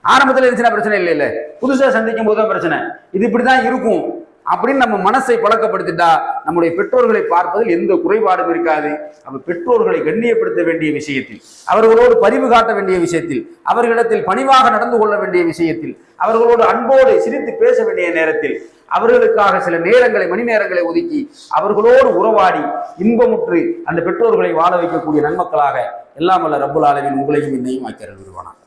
ஆரம்பத்தில் இருந்துச்சுன்னா பிரச்சனை இல்லை, புதுசா சந்திக்கும் போதுதான் பிரச்சனை. இது இப்படிதான் இருக்கும் அப்படின்னு நம்ம மனசை பழக்கப்படுத்திட்டா நம்முடைய பெற்றோர்களை பார்ப்பதில் எந்த குறைபாடும் இருக்காது. நம்ம பெற்றோர்களை கண்ணியப்படுத்த வேண்டிய விஷயத்தில், அவர்களோடு பரிவு காட்ட வேண்டிய விஷயத்தில், அவர்களிடத்தில் பணிவாக நடந்து கொள்ள வேண்டிய விஷயத்தில், அவர்களோடு அன்போடு சிரித்து பேச வேண்டிய நேரத்தில், அவர்களுக்காக சில நேரங்களை, மணி நேரங்களை ஒதுக்கி அவர்களோடு உறவாடி இன்பமுற்று அந்த பெற்றோர்களை வாழ வைக்கக்கூடிய நன்மக்களாக எல்லாம் வல்ல ரப்புல் ஆலமீன் உங்களையும் என்னையும் ஆக்கியருள் விடுவானாக.